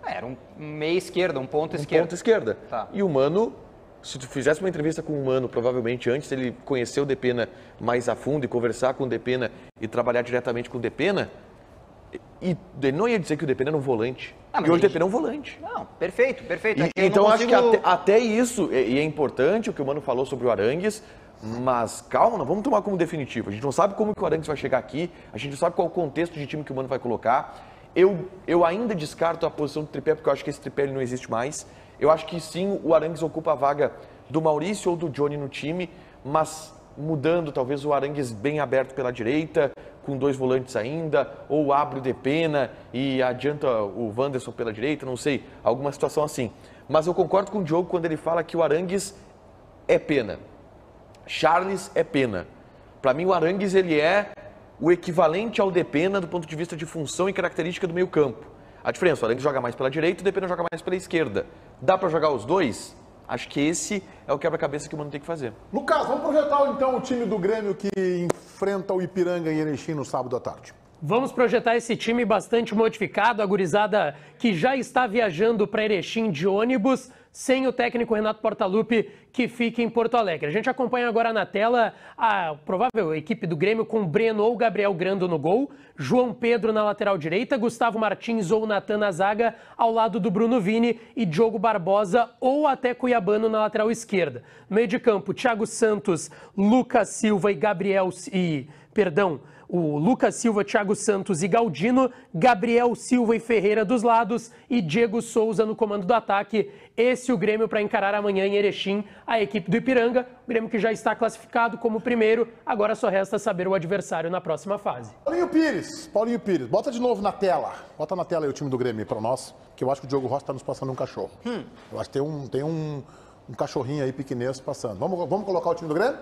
D: Era um meia esquerda, um ponto esquerdo.
E: Ponta esquerda.
D: Tá.
E: E o Mano, se tu fizesse uma entrevista com o Mano, provavelmente antes ele conhecer o Depena mais a fundo e conversar com o Depena e trabalhar diretamente com o Depena, E ele não ia dizer que o Depena era um volante.
D: Ah, mas
E: e hoje o
D: gente-
E: Depena é um volante.
D: Não, perfeito.
E: Então acho que até isso, e é importante o que o Mano falou sobre o Arangues, mas calma, não vamos tomar como definitivo. A gente não sabe como que o Arangues vai chegar aqui, a gente não sabe qual o contexto de time que o Mano vai colocar. Eu ainda descarto a posição do tripé, porque eu acho que esse tripé ele não existe mais. Eu acho que sim, o Arangues ocupa a vaga do Maurício ou do Johnny no time, mas mudando talvez o Arangues bem aberto pela direita, com 2 volantes ainda, ou abre o Depena e adianta o Wanderson pela direita, não sei, alguma situação assim. Mas eu concordo com o Diogo quando ele fala que o Arangues é pena. Charles é pena. Para mim o Arangues ele é o equivalente ao Depena do ponto de vista de função e característica do meio campo. A diferença, o Arangues joga mais pela direita, o Depena joga mais pela esquerda. Dá para jogar os dois? Acho que esse é o quebra-cabeça que o Mano tem que fazer.
A: Lucas, vamos projetar então o time do Grêmio que enfrenta o Ipiranga em Erechim no sábado à tarde.
B: Vamos projetar esse time bastante modificado, a gurizada que já está viajando para Erechim de ônibus, sem o técnico Renato Portaluppi, que fica em Porto Alegre. A gente acompanha agora na tela a provável equipe do Grêmio com Breno ou Gabriel Grando no gol, João Pedro na lateral direita, Gustavo Martins ou Natan na zaga, ao lado do Bruno Vini e Diogo Barbosa ou até Cuiabano na lateral esquerda. No meio de campo, Thiago Santos, Lucas Silva e o Lucas Silva, Thiago Santos e Galdino, Gabriel Silva e Ferreira dos lados e Diego Souza no comando do ataque. Esse é o Grêmio para encarar amanhã em Erechim a equipe do Ipiranga. O Grêmio que já está classificado como primeiro, agora só resta saber o adversário na próxima fase.
A: Paulinho Pires, bota de novo na tela. Bota na tela aí o time do Grêmio para nós, que eu acho que o Diogo Rossi está nos passando um cachorro. Eu acho que tem um cachorrinho aí pequenês passando. Vamos colocar o time do Grêmio?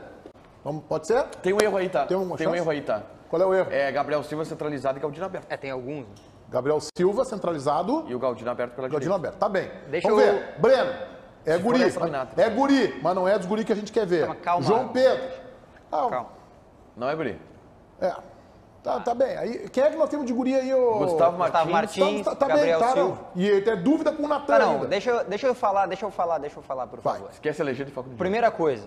A: Pode ser?
E: Tem um erro aí, tá?
A: Tem um
E: Tem um erro aí, tá?
A: Qual é o erro?
E: É Gabriel Silva centralizado e Galdino aberto.
D: Tem alguns.
A: Gabriel Silva centralizado
E: E o Galdino aberto pela
A: Galdino
E: direita.
A: aberto. Tá bem.
D: Deixa
A: Vamos
D: eu-
A: ver. Breno, é
E: Se for
A: guri.
E: essa, Renato.
A: É guri, mas não é dos guri que a gente quer ver.
D: Calma.
A: João Pedro.
D: Calma.
E: Não é, Buri?
A: É. Tá bem. Aí, quem é que nós temos de guri aí? Ô...
E: Gustavo Martins.
D: Martins,
A: Tá bem,
D: Gabriel
A: tá,
D: Silva.
A: não. E tem dúvida com o Natan
D: Tá, não,
A: ainda.
D: deixa eu falar, por
A: Vai.
D: favor.
E: Esquece a legenda e foca no
D: Primeira coisa,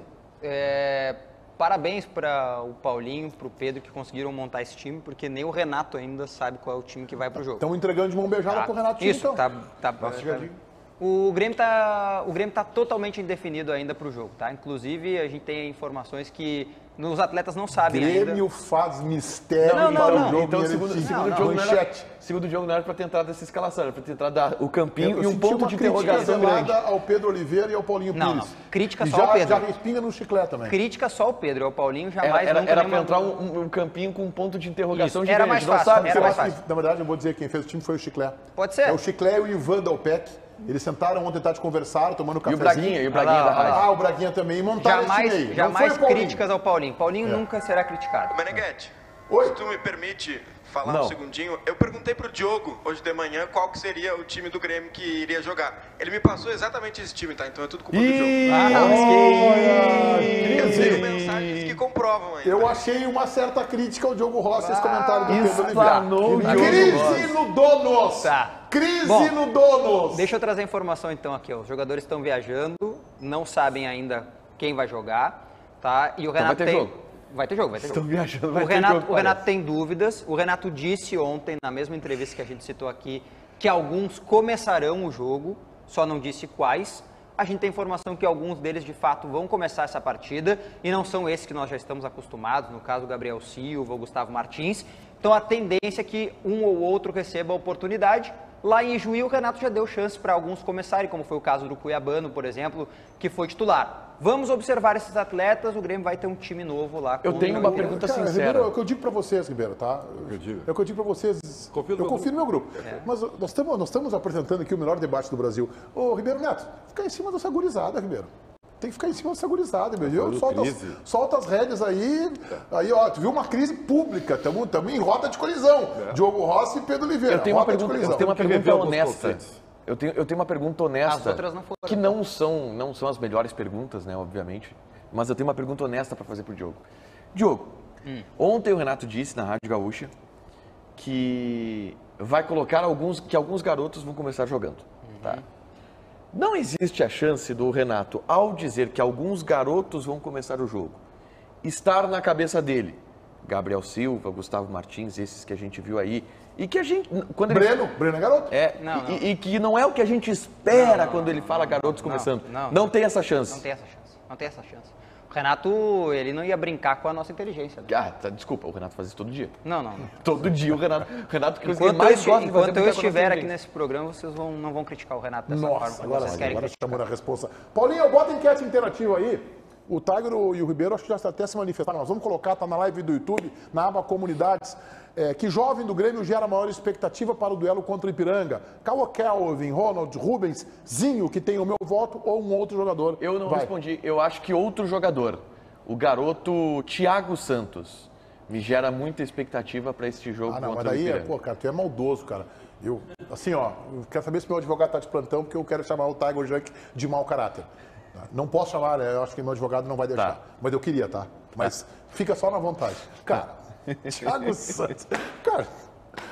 D: parabéns para o Paulinho, para o Pedro que conseguiram montar esse time, porque nem o Renato ainda sabe qual é o time que vai pro jogo.
A: Estamos entregando de mão beijada pro Renato Tio,
D: Isso,
A: então.
D: O Grêmio tá totalmente indefinido ainda pro jogo, tá? Inclusive, a gente tem informações que os atletas não sabem
A: Grêmio
D: ainda.
A: faz mistério
D: Não,
A: para
D: não.
A: o jogo
E: Então,
A: em
E: segundo
A: Erechim.
E: o jogo,
A: Manchete.
E: segundo o jogo, não era para ter entrado dessa escalação, era para ter entrado o campinho
A: Eu
E: e um
A: senti
E: ponto
A: uma
E: de
A: crítica
E: interrogação grande.
A: velada ao Pedro Oliveira e ao Paulinho
D: Não,
A: Pires.
D: não. Crítica
A: E
D: só ao Pedro.
A: Já respinga no chiclete também.
D: Crítica só ao Pedro, ao Paulinho jamais
E: Era
D: nunca
E: para
D: nenhuma-
E: entrar um campinho com um ponto de interrogação
D: Isso, era
E: gigante.
D: mais
E: não
D: fácil,
E: sabe?
D: era
A: Eu
D: mais
A: acho
D: fácil.
A: que, na verdade, eu vou dizer que quem fez o time foi o Chiclé.
D: Pode ser.
A: É o Chiclé e o Ivan Dalpec. Eles sentaram ontem à tarde, conversaram, tomando
E: E o
A: cafezinho.
E: Braguinha da rádio.
A: Ah, o Braguinha também. E montaram esse time aí. Não foi
D: Jamais
A: o Paulinho.
D: críticas ao Paulinho. Paulinho nunca será criticado.
F: Meneghete,
A: Oi.
F: se tu me permite falar
E: Não.
F: um segundinho, eu perguntei pro Diogo hoje de manhã qual que seria o time do Grêmio que iria jogar. Ele me passou exatamente esse time, tá? Então é tudo culpa do Diogo. Eu tenho mensagens que comprovam aí.
A: Eu achei uma certa crítica ao Diogo Rossi, esse comentário do Pedro
E: explanou
A: Oliveira.
E: o Diogo
A: Crise
E: Rossi.
A: no Donos!
D: Tá.
A: Crise
D: Bom,
A: no Donos!
D: Deixa eu trazer a informação então aqui. Ó. Os jogadores estão viajando, não sabem ainda quem vai jogar, tá? E o Renato
E: vai ter jogo?
D: Vai ter jogo.
E: Estão viajando, vai
D: O
E: ter
D: Renato,
E: jogo,
D: o Renato
E: parece.
D: tem dúvidas. O Renato disse ontem, na mesma entrevista que a gente citou aqui, que alguns começarão o jogo, só não disse quais. A gente tem informação que alguns deles, de fato, vão começar essa partida e não são esses que nós já estamos acostumados, no caso, o Gabriel Silva, o Gustavo Martins. Então, a tendência é que um ou outro receba a oportunidade. Lá em Juí, o Renato já deu chance para alguns começarem, como foi o caso do Cuiabano, por exemplo, que foi titular. Vamos observar esses atletas, o Grêmio vai ter um time novo lá.
E: Eu tenho uma pergunta
A: Cara,
E: sincera.
A: Ribeiro, é o que eu digo pra vocês, Ribeiro, tá? É o que eu digo pra vocês.
C: Confio no
A: Eu confio no meu grupo. Mas nós estamos apresentando aqui o melhor debate do Brasil. Ô, Ribeiro Neto, fica em cima dessa gurizada, Ribeiro. Tem que ficar em cima dessa gurizada, meu. Solta as rédeas aí. Aí, ó, tu viu uma crise pública. Estamos em rota de colisão. Diogo Rossi e Pedro Oliveira.
E: Eu tenho uma
A: Rota de
E: pergunta,
A: colisão.
E: eu tenho uma
C: Tem que
E: pergunta
C: rever alguns
E: honesta.
C: conceitos.
E: Eu tenho uma pergunta honesta.
D: As outras não foram.
E: Que não são as melhores perguntas, né, obviamente. Mas eu tenho uma pergunta honesta para fazer pro Diogo. Diogo, ontem o Renato disse na Rádio Gaúcha que vai colocar alguns garotos vão começar jogando. Tá? Não existe a chance do Renato, ao dizer que alguns garotos vão começar o jogo, estar na cabeça dele. Gabriel Silva, Gustavo Martins, esses que a gente viu aí. E que a gente... Quando
A: Breno é garoto.
D: Não.
E: E que não é o que a gente espera quando ele fala garotos começando. Não tem essa chance.
D: Não tem essa chance. O Renato, ele não ia brincar com a nossa inteligência. Né?
E: Desculpa, o Renato faz isso todo dia.
D: Não.
E: Todo dia o Renato que
D: enquanto eu estiver aqui nesse programa, vocês não vão criticar o Renato dessa forma.
A: Agora chamou a responsa. Paulinho, bota enquete interativa aí. O Tiger e o Ribeiro acho que já até se manifestaram. Nós vamos colocar, tá na live do YouTube, na aba Comunidades. Que jovem do Grêmio gera maior expectativa para o duelo contra o Ipiranga? Cauã Kelvin, Ronald, Rubens, Zinho, que tem o meu voto, ou um outro jogador?
E: Eu não respondi. Eu acho que outro jogador. O garoto Thiago Santos. Me gera muita expectativa para este jogo contra
A: mas
E: o
A: daí,
E: Ipiranga.
A: cara, tu é maldoso, cara. Eu quero saber se meu advogado tá de plantão, porque eu quero chamar o Tiger Junk de mau caráter. Não posso chamar, eu acho que meu advogado não vai deixar.
E: Tá.
A: Mas eu queria, tá? Mas fica só na vontade. Cara, Thiago Santos. Cara,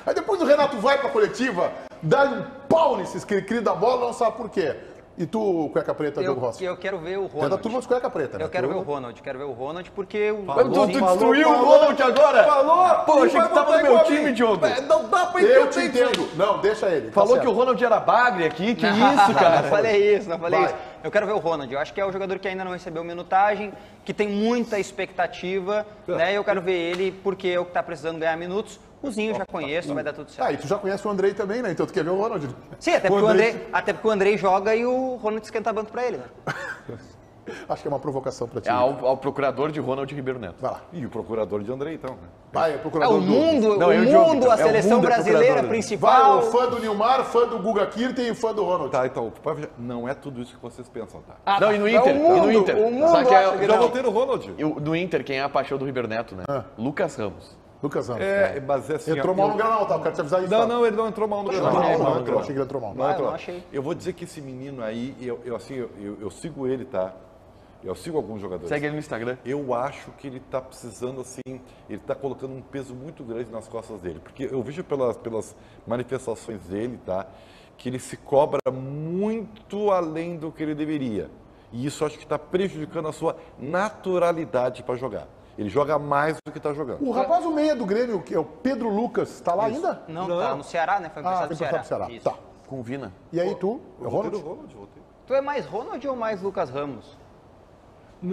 A: aí depois o Renato vai pra coletiva, dá um pau nesses cri-cri da bola, não sabe por quê. E tu, cueca preta, Diogo Rossi?
D: Eu quero ver o Ronald.
A: É da turma de cueca preta, né?
D: Eu quero ver o Ronald, porque...
E: Tu destruiu o Ronald agora?
A: Falou!
E: Pô, achei que tava no meu time, Diogo.
A: Não dá pra entender. Eu te entendo. Não, deixa ele.
E: Falou que o Ronald era bagre aqui, que isso, cara?
D: Não falei isso. Eu quero ver o Ronald. Eu acho que é o jogador que ainda não recebeu minutagem, que tem muita expectativa, né? Eu quero ver ele porque é o que tá precisando ganhar minutos. O Zinho já conheço, vai dar tudo certo.
A: E tu já conhece o Andrei também, né? Então tu quer ver o Ronald?
D: Sim, até porque o Andrei joga e o Ronald esquenta banco pra ele, né?
A: Acho que é uma provocação pra ti.
E: Ao procurador de Ronald Ribeiro Neto.
A: Vai lá.
C: E o procurador de André, então.
A: Vai, é procurador
D: o mundo, a seleção brasileira principal.
A: Vai, o fã do Nilmar, fã do Guga Kirten e fã do Ronald.
C: Tá, então, não é tudo isso que vocês pensam, tá?
E: Não, e no Inter?
D: O mundo
E: já
C: votei no Ronald.
E: No Inter, quem é a paixão do Ribeiro Neto, né?
A: Lucas Ramos.
C: Mas é assim...
A: Entrou mal no Granal, tá? Eu quero te avisar isso.
C: Não, ele não entrou mal no Granal.
A: Não entrou. Achei que ele entrou mal.
D: Não achei.
C: Eu vou dizer que esse menino aí, eu sigo ele, tá? Eu sigo alguns jogadores.
E: Segue ele no Instagram.
C: Eu acho que ele tá precisando, assim, ele tá colocando um peso muito grande nas costas dele. Porque eu vejo pelas manifestações dele, tá? Que ele se cobra muito além do que ele deveria. E isso acho que está prejudicando a sua naturalidade para jogar. Ele joga mais do que está jogando.
A: O rapaz, o meia do Grêmio, que é o Pedro Lucas, tá lá ainda?
D: Não, tá no Ceará, né? Foi emprestado do Ceará.
A: Tá.
E: Com o Vina.
A: E aí tu?
C: Eu Ronald? Voltei.
D: Tu é mais Ronald ou mais Lucas Ramos?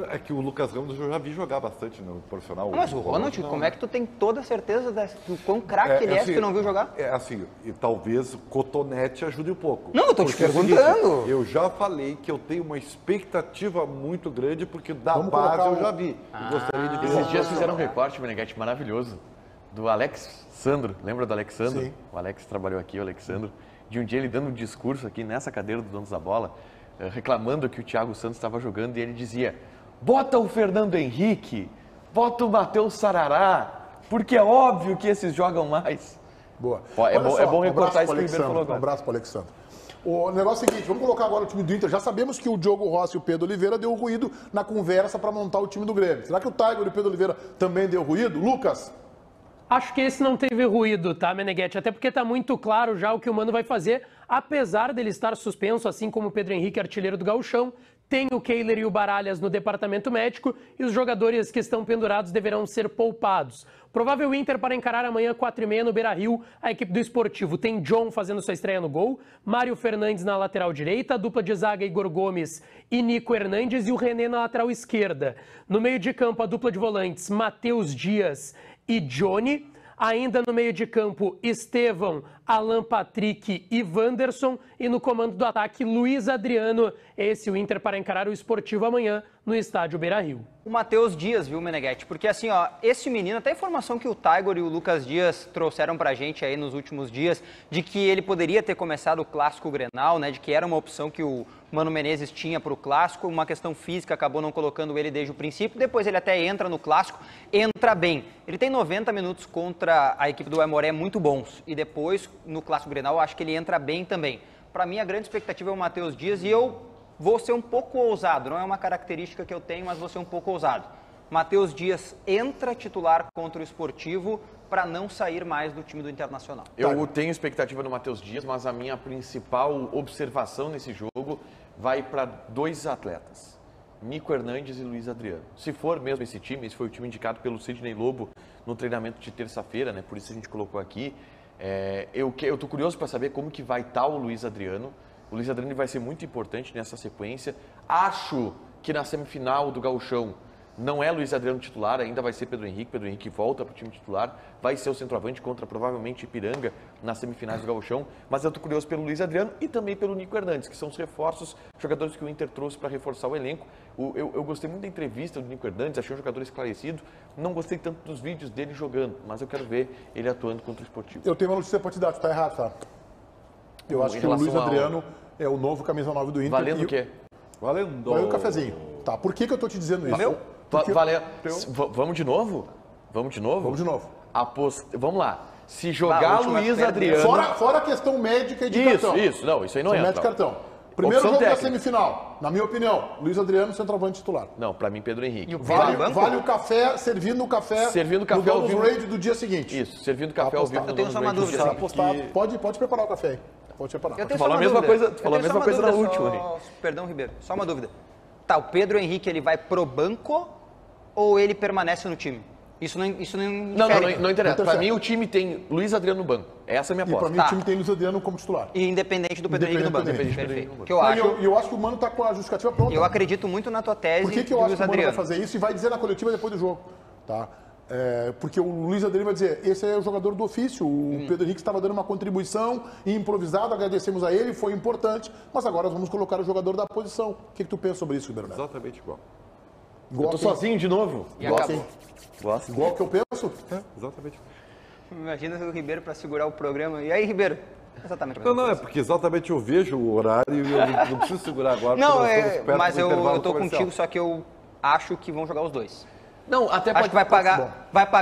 C: É que o Lucas Ramos eu já vi jogar bastante no profissional.
D: Mas o Ronald, como é que tu tem toda a certeza do quão craque ele é se tu não viu jogar?
C: É assim, e talvez o Cotonete ajude um pouco.
D: Não, eu tô te perguntando.
C: Eu já falei que eu tenho uma expectativa muito grande, porque da base eu já vi. Gostaria de ver.
E: Esses dias fizeram um recorte, Meneghete, maravilhoso, do Alex Sandro. Lembra do Alex Sandro?
A: Sim.
E: O Alex trabalhou aqui, o Alexandro. De um dia ele dando um discurso aqui nessa cadeira do Donos da Bola, reclamando que o Thiago Santos estava jogando, e ele dizia: bota o Fernando Henrique, bota o Matheus Sarará, porque é óbvio que esses jogam mais.
A: Boa.
E: É bom recortar isso que o Ribeiro falou agora.
A: Um abraço para o Alexandre. O negócio é o seguinte, vamos colocar agora o time do Inter. Já sabemos que o Diogo Rossi e o Pedro Oliveira deu ruído na conversa para montar o time do Grêmio. Será que o Tiger e o Pedro Oliveira também deu ruído? Lucas?
B: Acho que esse não teve ruído, tá, Meneghete? Até porque tá muito claro já o que o Mano vai fazer, apesar dele estar suspenso, assim como o Pedro Henrique, artilheiro do Gauchão. Tem o Kehler e o Baralhas no departamento médico e os jogadores que estão pendurados deverão ser poupados. Provável Inter para encarar amanhã 4h30 no Beira-Rio. A equipe do Esportivo tem John fazendo sua estreia no gol, Mário Fernandes na lateral direita, a dupla de zaga Igor Gomes e Nico Hernandes e o René na lateral esquerda. No meio de campo, a dupla de volantes Matheus Dias e Johnny. Ainda no meio de campo, Estevão, Alan Patrick e Wanderson. E no comando do ataque, Luiz Adriano. Esse o Inter para encarar o Esportivo amanhã no estádio Beira-Rio.
D: O Matheus Dias, viu, Meneghete? Porque assim, ó, esse menino, até a informação que o Tiger e o Lucas Dias trouxeram pra gente aí nos últimos dias, de que ele poderia ter começado o Clássico Grenal, né, de que era uma opção que o Mano Menezes tinha pro Clássico, uma questão física acabou não colocando ele desde o princípio, depois ele até entra no Clássico, entra bem. Ele tem 90 minutos contra a equipe do Aimoré muito bons, e depois no Clássico Grenal eu acho que ele entra bem também. Pra mim a grande expectativa é o Matheus Dias e eu vou ser um pouco ousado, não é uma característica que eu tenho, mas vou ser um pouco ousado. Matheus Dias entra titular contra o Esportivo para não sair mais do time do Internacional.
E: Eu tenho expectativa no Matheus Dias, mas a minha principal observação nesse jogo vai para dois atletas, Nico Hernandes e Luiz Adriano. Se for mesmo esse time, esse foi o time indicado pelo Sidney Lobo no treinamento de terça-feira, né? Por isso a gente colocou aqui. Eu tô curioso para saber como que vai estar o Luiz Adriano. O Luiz Adriano vai ser muito importante nessa sequência. Acho que na semifinal do Gauchão não é Luiz Adriano titular, ainda vai ser Pedro Henrique. Pedro Henrique volta para o time titular, vai ser o centroavante contra provavelmente Ipiranga nas semifinais do Gauchão. Mas eu estou curioso pelo Luiz Adriano e também pelo Nico Hernandes, que são os reforços, jogadores que o Inter trouxe para reforçar o elenco. Eu gostei muito da entrevista do Nico Hernandes, achei um jogador esclarecido. Não gostei tanto dos vídeos dele jogando, mas eu quero ver ele atuando contra o Esportivo.
A: Eu tenho uma notícia para te dar, tu tá errado, tá? Eu acho que o Luiz Adriano é o novo camisa 9 do Inter.
E: Valendo o quê?
C: Valendo
A: Valeu o cafezinho. Tá, por que eu tô te dizendo isso?
E: Valeu?
A: Porque...
E: Vamos de novo? Vamos de novo?
A: Vamos de novo.
E: Vamos lá. Se jogar Luiz Adriano...
A: Fora a questão médica e de cartão.
E: Isso. Não, isso aí não entra.
A: Médica e cartão. Primeiro
E: Opção
A: jogo
E: técnica.
A: da semifinal. Na minha opinião, Luiz Adriano, centroavante titular.
E: Não, pra mim, Pedro Henrique.
A: Vale o café, servindo o café no
E: ao
A: Donos
E: vivo.
A: Raid do dia seguinte.
E: Isso, servindo café ao vivo.
D: Eu tenho só uma dúvida.
A: Precisa apostar. Pode preparar o café aí. Pode preparar.
D: Eu tenho
E: falou
D: só
E: a
D: uma
E: mesma
D: dúvida.
E: coisa- tu falou a
D: Eu tenho
E: mesma
D: só uma
E: coisa na
D: dúvida,
E: última,
D: Perdão, Ribeiro. Só uma dúvida. Tá, o Pedro Henrique, ele vai pro banco ou ele permanece no time? Isso não
E: Não
D: interessa.
E: interessa. Pra mim, o time tem Luiz Adriano no banco. Essa é a minha
A: E pra
E: aposta.
A: mim
D: Tá.
A: o time tem Luiz Adriano como titular.
D: E independente do Pedro Henrique no banco.
A: Independente do
E: Pedro Henrique.
D: Perfeito. Que eu
A: Não,
D: acho.
A: e eu acho que o Mano tá com a justificativa pronta.
D: Eu acredito muito na tua tese
A: Por que
D: do
A: eu acho
D: Luiz
A: que o Mano vai
D: Adriano.
A: fazer isso e vai dizer na coletiva depois do jogo? Tá? Porque o Luiz Adriano vai dizer, esse é o jogador do ofício, o Pedro Henrique estava dando uma contribuição improvisada, agradecemos a ele, foi importante, mas agora nós vamos colocar o jogador da posição. O que tu pensa sobre isso, Ribeiro Neto?
C: Exatamente igual.
A: Igual
E: Eu tô
A: quem?
E: sozinho de novo.
D: E
A: Igual
D: acabou.
A: quem? Igual que eu penso?
C: Exatamente.
D: Imagina o Ribeiro para segurar o programa. E aí, Ribeiro? Exatamente. a
C: Não,
D: mesma
C: é
D: coisa.
C: porque exatamente eu vejo o horário e eu não preciso segurar agora.
D: Não,
C: porque nós estamos perto
D: mas
C: do
D: eu
C: intervalo
D: tô
C: comercial.
D: contigo, só que eu acho que vão jogar os dois.
E: Não, até
D: Acho que vai pagar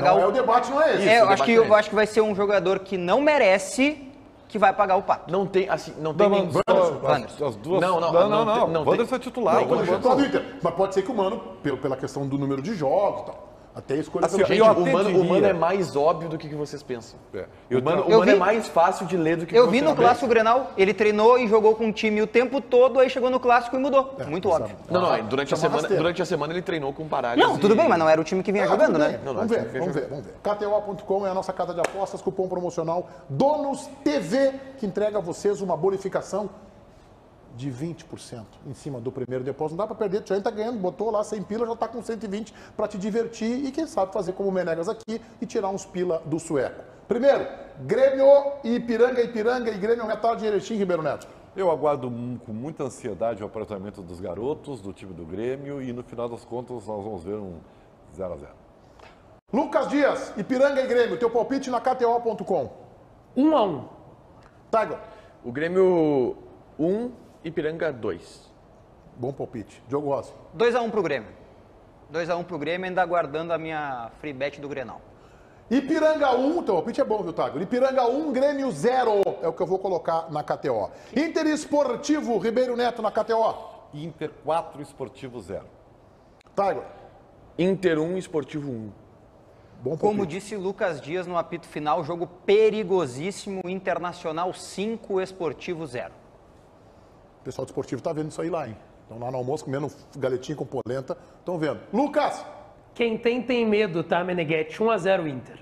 A: Não,
D: o...
A: o debate não é esse.
D: É, eu
E: o
D: acho
E: debate
D: que, eu acho que vai ser um jogador que não merece que vai pagar o pato.
E: Não tem, assim, não tem nem...
C: As duas...
E: Não,
C: Não.
E: tem-
C: Wanderson é titular.
A: Não,
C: Wanderson é
A: do Inter. Mas pode ser que o Mano, pela questão do número de jogos e tal, até escolha
C: Assim,
A: pelo
C: eu
E: Gente,
C: até
E: o Mano
C: diria-
E: é mais óbvio do que vocês pensam.
C: É.
E: O Mano
D: Eu vi-
E: é mais fácil de ler do que
D: Eu
E: vocês
D: vi no
E: pensam.
D: Clássico Grenal, ele treinou e jogou com o time o tempo todo, aí chegou no Clássico e mudou. Muito óbvio.
E: Não, durante a
A: Chama
E: semana,
A: rasteira.
E: durante a semana ele treinou com Paralys.
D: Não, tudo bem, mas não era o time que vinha jogando,
A: tudo
D: né?
A: bem.
E: Não,
A: Vamos
E: não,
A: ver. KTO.com é a nossa casa de apostas, cupom promocional Donos TV, que entrega a vocês uma bonificação de 20% em cima do primeiro depósito. Não dá para perder, tu já está ganhando, botou lá 100 pila, já está com 120 para te divertir e quem sabe fazer como o Menegas aqui e tirar uns pila do sueco. Primeiro, Grêmio e Ipiranga e Grêmio Metal de Erechim, Ribeiro Neto.
C: Eu aguardo com muita ansiedade o apartamento dos garotos, do time do Grêmio, e no final das contas nós vamos ver um 0-0.
A: Lucas Dias, Ipiranga e Grêmio, teu palpite na KTO.com.
B: 1-1.
A: Tiger,
E: O Grêmio 1, Ipiranga 2.
A: bom palpite. Diogo Rossi.
D: 2x1 pro Grêmio. 2x1 pro Grêmio, ainda aguardando a minha free bet do Grenal.
A: Ipiranga 1, teu palpite é bom, viu, Tiger? Ipiranga 1, Grêmio 0, é o que eu vou colocar na KTO. Inter Esportivo, Ribeiro Neto na KTO.
C: Inter 4, Esportivo 0.
A: Tiger,
E: Inter 1, Esportivo 1.
A: bom palpite.
D: Como disse Lucas Dias no apito final, jogo perigosíssimo, Internacional 5, Esportivo 0.
A: O pessoal do esportivo tá vendo isso aí lá, hein? Estão lá no almoço comendo galetinha com polenta, estão vendo. Lucas,
B: Quem tem medo, tá, Meneghetti? 1-0 Inter.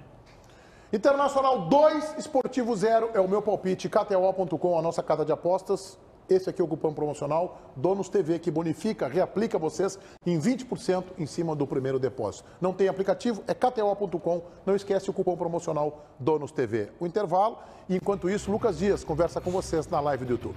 A: Internacional 2, Esportivo 0 é o meu palpite. KTO.com, a nossa casa de apostas. Esse aqui é o cupom promocional Donos TV, que bonifica, reaplica vocês em 20% em cima do primeiro depósito. Não tem aplicativo, é KTO.com. Não esquece o cupom promocional Donos TV. O intervalo, e enquanto isso, Lucas Dias conversa com vocês na live do YouTube.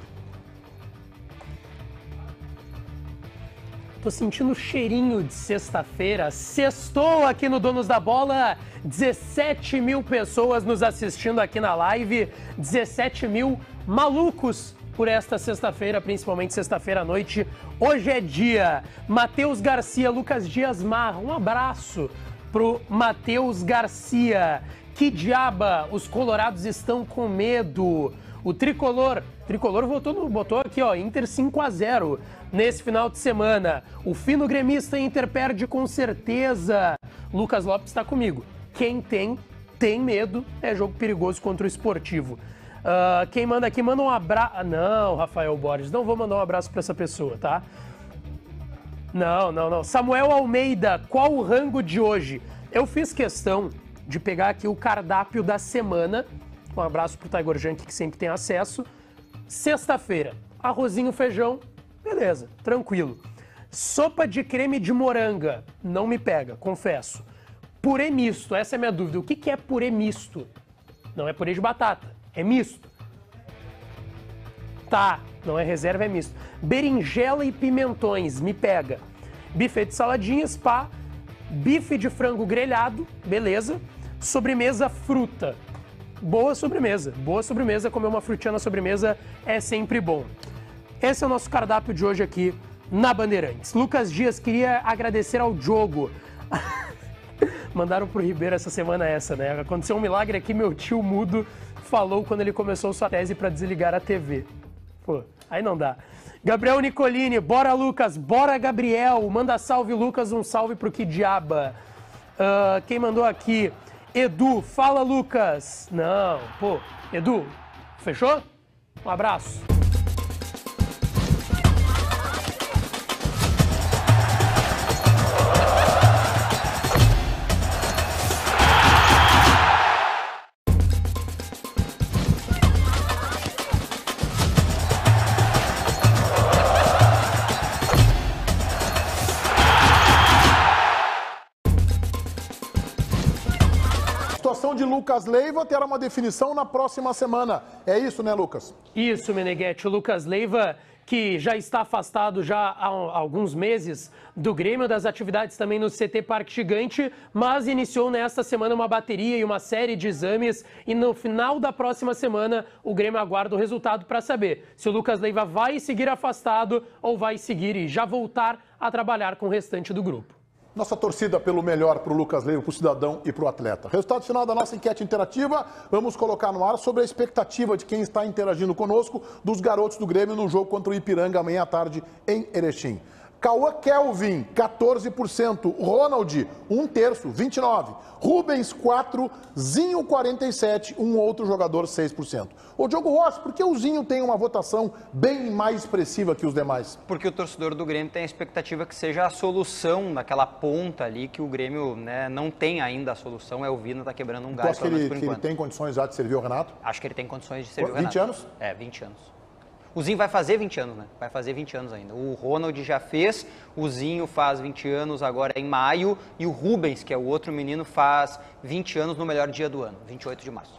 B: Tô sentindo cheirinho de sexta-feira. Sextou aqui no Donos da Bola. 17 mil pessoas nos assistindo aqui na live. 17 mil malucos por esta sexta-feira, principalmente sexta-feira à noite. Hoje é dia. Matheus Garcia, Lucas Dias Marra. Um abraço pro Matheus Garcia. Que diaba, os colorados estão com medo. O Tricolor botou aqui, ó, Inter 5-0 nesse final de semana. O fino gremista Inter perde com certeza. Lucas Lopes está comigo. Quem tem medo, é jogo perigoso contra o Esportivo. Quem manda aqui, manda um abraço. Não, Rafael Borges, não vou mandar um abraço para essa pessoa, tá? Não. Samuel Almeida, qual o rango de hoje? Eu fiz questão de pegar aqui o cardápio da semana. Um abraço pro Tiger Junk, que sempre tem acesso. Sexta-feira, arrozinho, feijão, beleza, tranquilo. Sopa de creme de moranga, não me pega, confesso. Purê misto, essa é a minha dúvida. O que é purê misto? Não é purê de batata, é misto. Tá, não é reserva, é misto. Berinjela e pimentões, me pega. Buffet de saladinhas, pá. Bife de frango grelhado, beleza. Sobremesa, fruta. Boa sobremesa, comer uma frutinha na sobremesa é sempre bom. Esse é o nosso cardápio de hoje aqui na Bandeirantes. Lucas Dias, queria agradecer ao Diogo. Mandaram pro Ribeiro essa semana essa, né? Aconteceu um milagre aqui, meu tio mudo falou quando ele começou sua tese para desligar a TV. Pô, aí não dá. Gabriel Nicolini, bora Lucas, bora Gabriel, manda salve Lucas, um salve pro Kidiaba. Quem mandou aqui? Edu, fala Lucas. Não, pô, Edu, fechou? Um abraço.
A: De Lucas Leiva terá uma definição na próxima semana. É isso, né, Lucas?
B: Isso, Meneghetti. O Lucas Leiva, que já está afastado já há alguns meses do Grêmio, das atividades também no CT Parque Gigante, mas iniciou nesta semana uma bateria e uma série de exames e no final da próxima semana o Grêmio aguarda o resultado para saber se o Lucas Leiva vai seguir afastado ou vai seguir e já voltar a trabalhar com o restante do grupo.
A: Nossa torcida pelo melhor para o Lucas Leiva, para o cidadão e para o atleta. Resultado final da nossa enquete interativa, vamos colocar no ar sobre a expectativa de quem está interagindo conosco dos garotos do Grêmio no jogo contra o Ipiranga amanhã à tarde em Erechim. Cauã Kelvin, 14%. Ronald, 1/3, 29%. Rubens, 4%. Zinho, 47%. Um outro jogador, 6%. Ô Diogo Rossi, por que o Zinho tem uma votação bem mais expressiva que os demais?
D: Porque o torcedor do Grêmio tem a expectativa que seja a solução naquela ponta ali que o Grêmio, né, não tem ainda a solução. É o Vina, tá quebrando um gás,
A: pelo menos por enquanto. Ele tem condições já de servir o Renato?
D: Acho que ele tem condições de servir o
A: 20
D: Renato.
A: anos?
D: É, 20 anos. O Zinho vai fazer 20 anos, né? Vai fazer 20 anos ainda. O Ronald já fez, o Zinho faz 20 anos agora em maio e o Rubens, que é o outro menino, faz 20 anos no melhor dia do ano, 28 de março.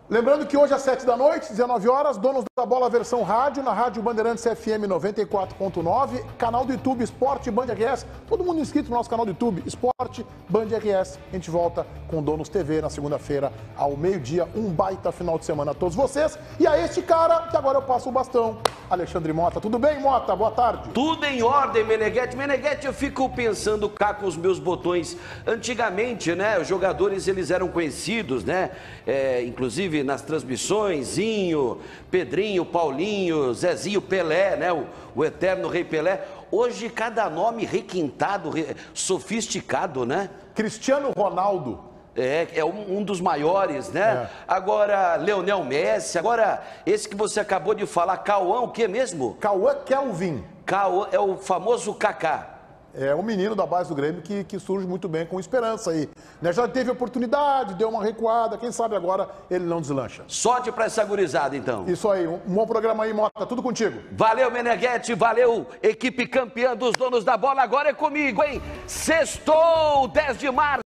A: Lembrando que hoje às 7 da noite, 19 horas, Donos da Bola versão rádio, na Rádio Bandeirantes FM 94.9, canal do YouTube Esporte Band RS, todo mundo inscrito no nosso canal do YouTube Esporte Band RS. A gente volta com Donos TV na segunda-feira ao meio-dia, um baita final de semana a todos vocês. E a este cara, que agora eu passo o bastão, Alexandre Mota. Tudo bem, Mota? Boa tarde.
G: Tudo em ordem, Meneghetti. Meneghetti, eu fico pensando cá com os meus botões. Antigamente, né, os jogadores, eles eram conhecidos, né, inclusive nas transmissões, Zinho, Pedrinho, Paulinho, Zezinho, Pelé, né, o eterno Rei Pelé. Hoje, cada nome requintado, sofisticado, né?
A: Cristiano Ronaldo.
G: É um dos maiores, né? Agora, Leonel Messi, agora, esse que você acabou de falar, Cauã, o que mesmo?
A: Cauã Kelvin.
G: Cauã, é o famoso Kaká.
A: É um menino da base do Grêmio que surge muito bem, com esperança aí. Né? Já teve oportunidade, deu uma recuada, quem sabe agora ele não deslancha.
G: Sorte pra essa gurizada, então.
A: Isso aí, um bom programa aí, Mota, tudo contigo.
G: Valeu, Meneghetti, valeu, equipe campeã dos Donos da Bola, agora é comigo, hein? Sextou, 10 de março.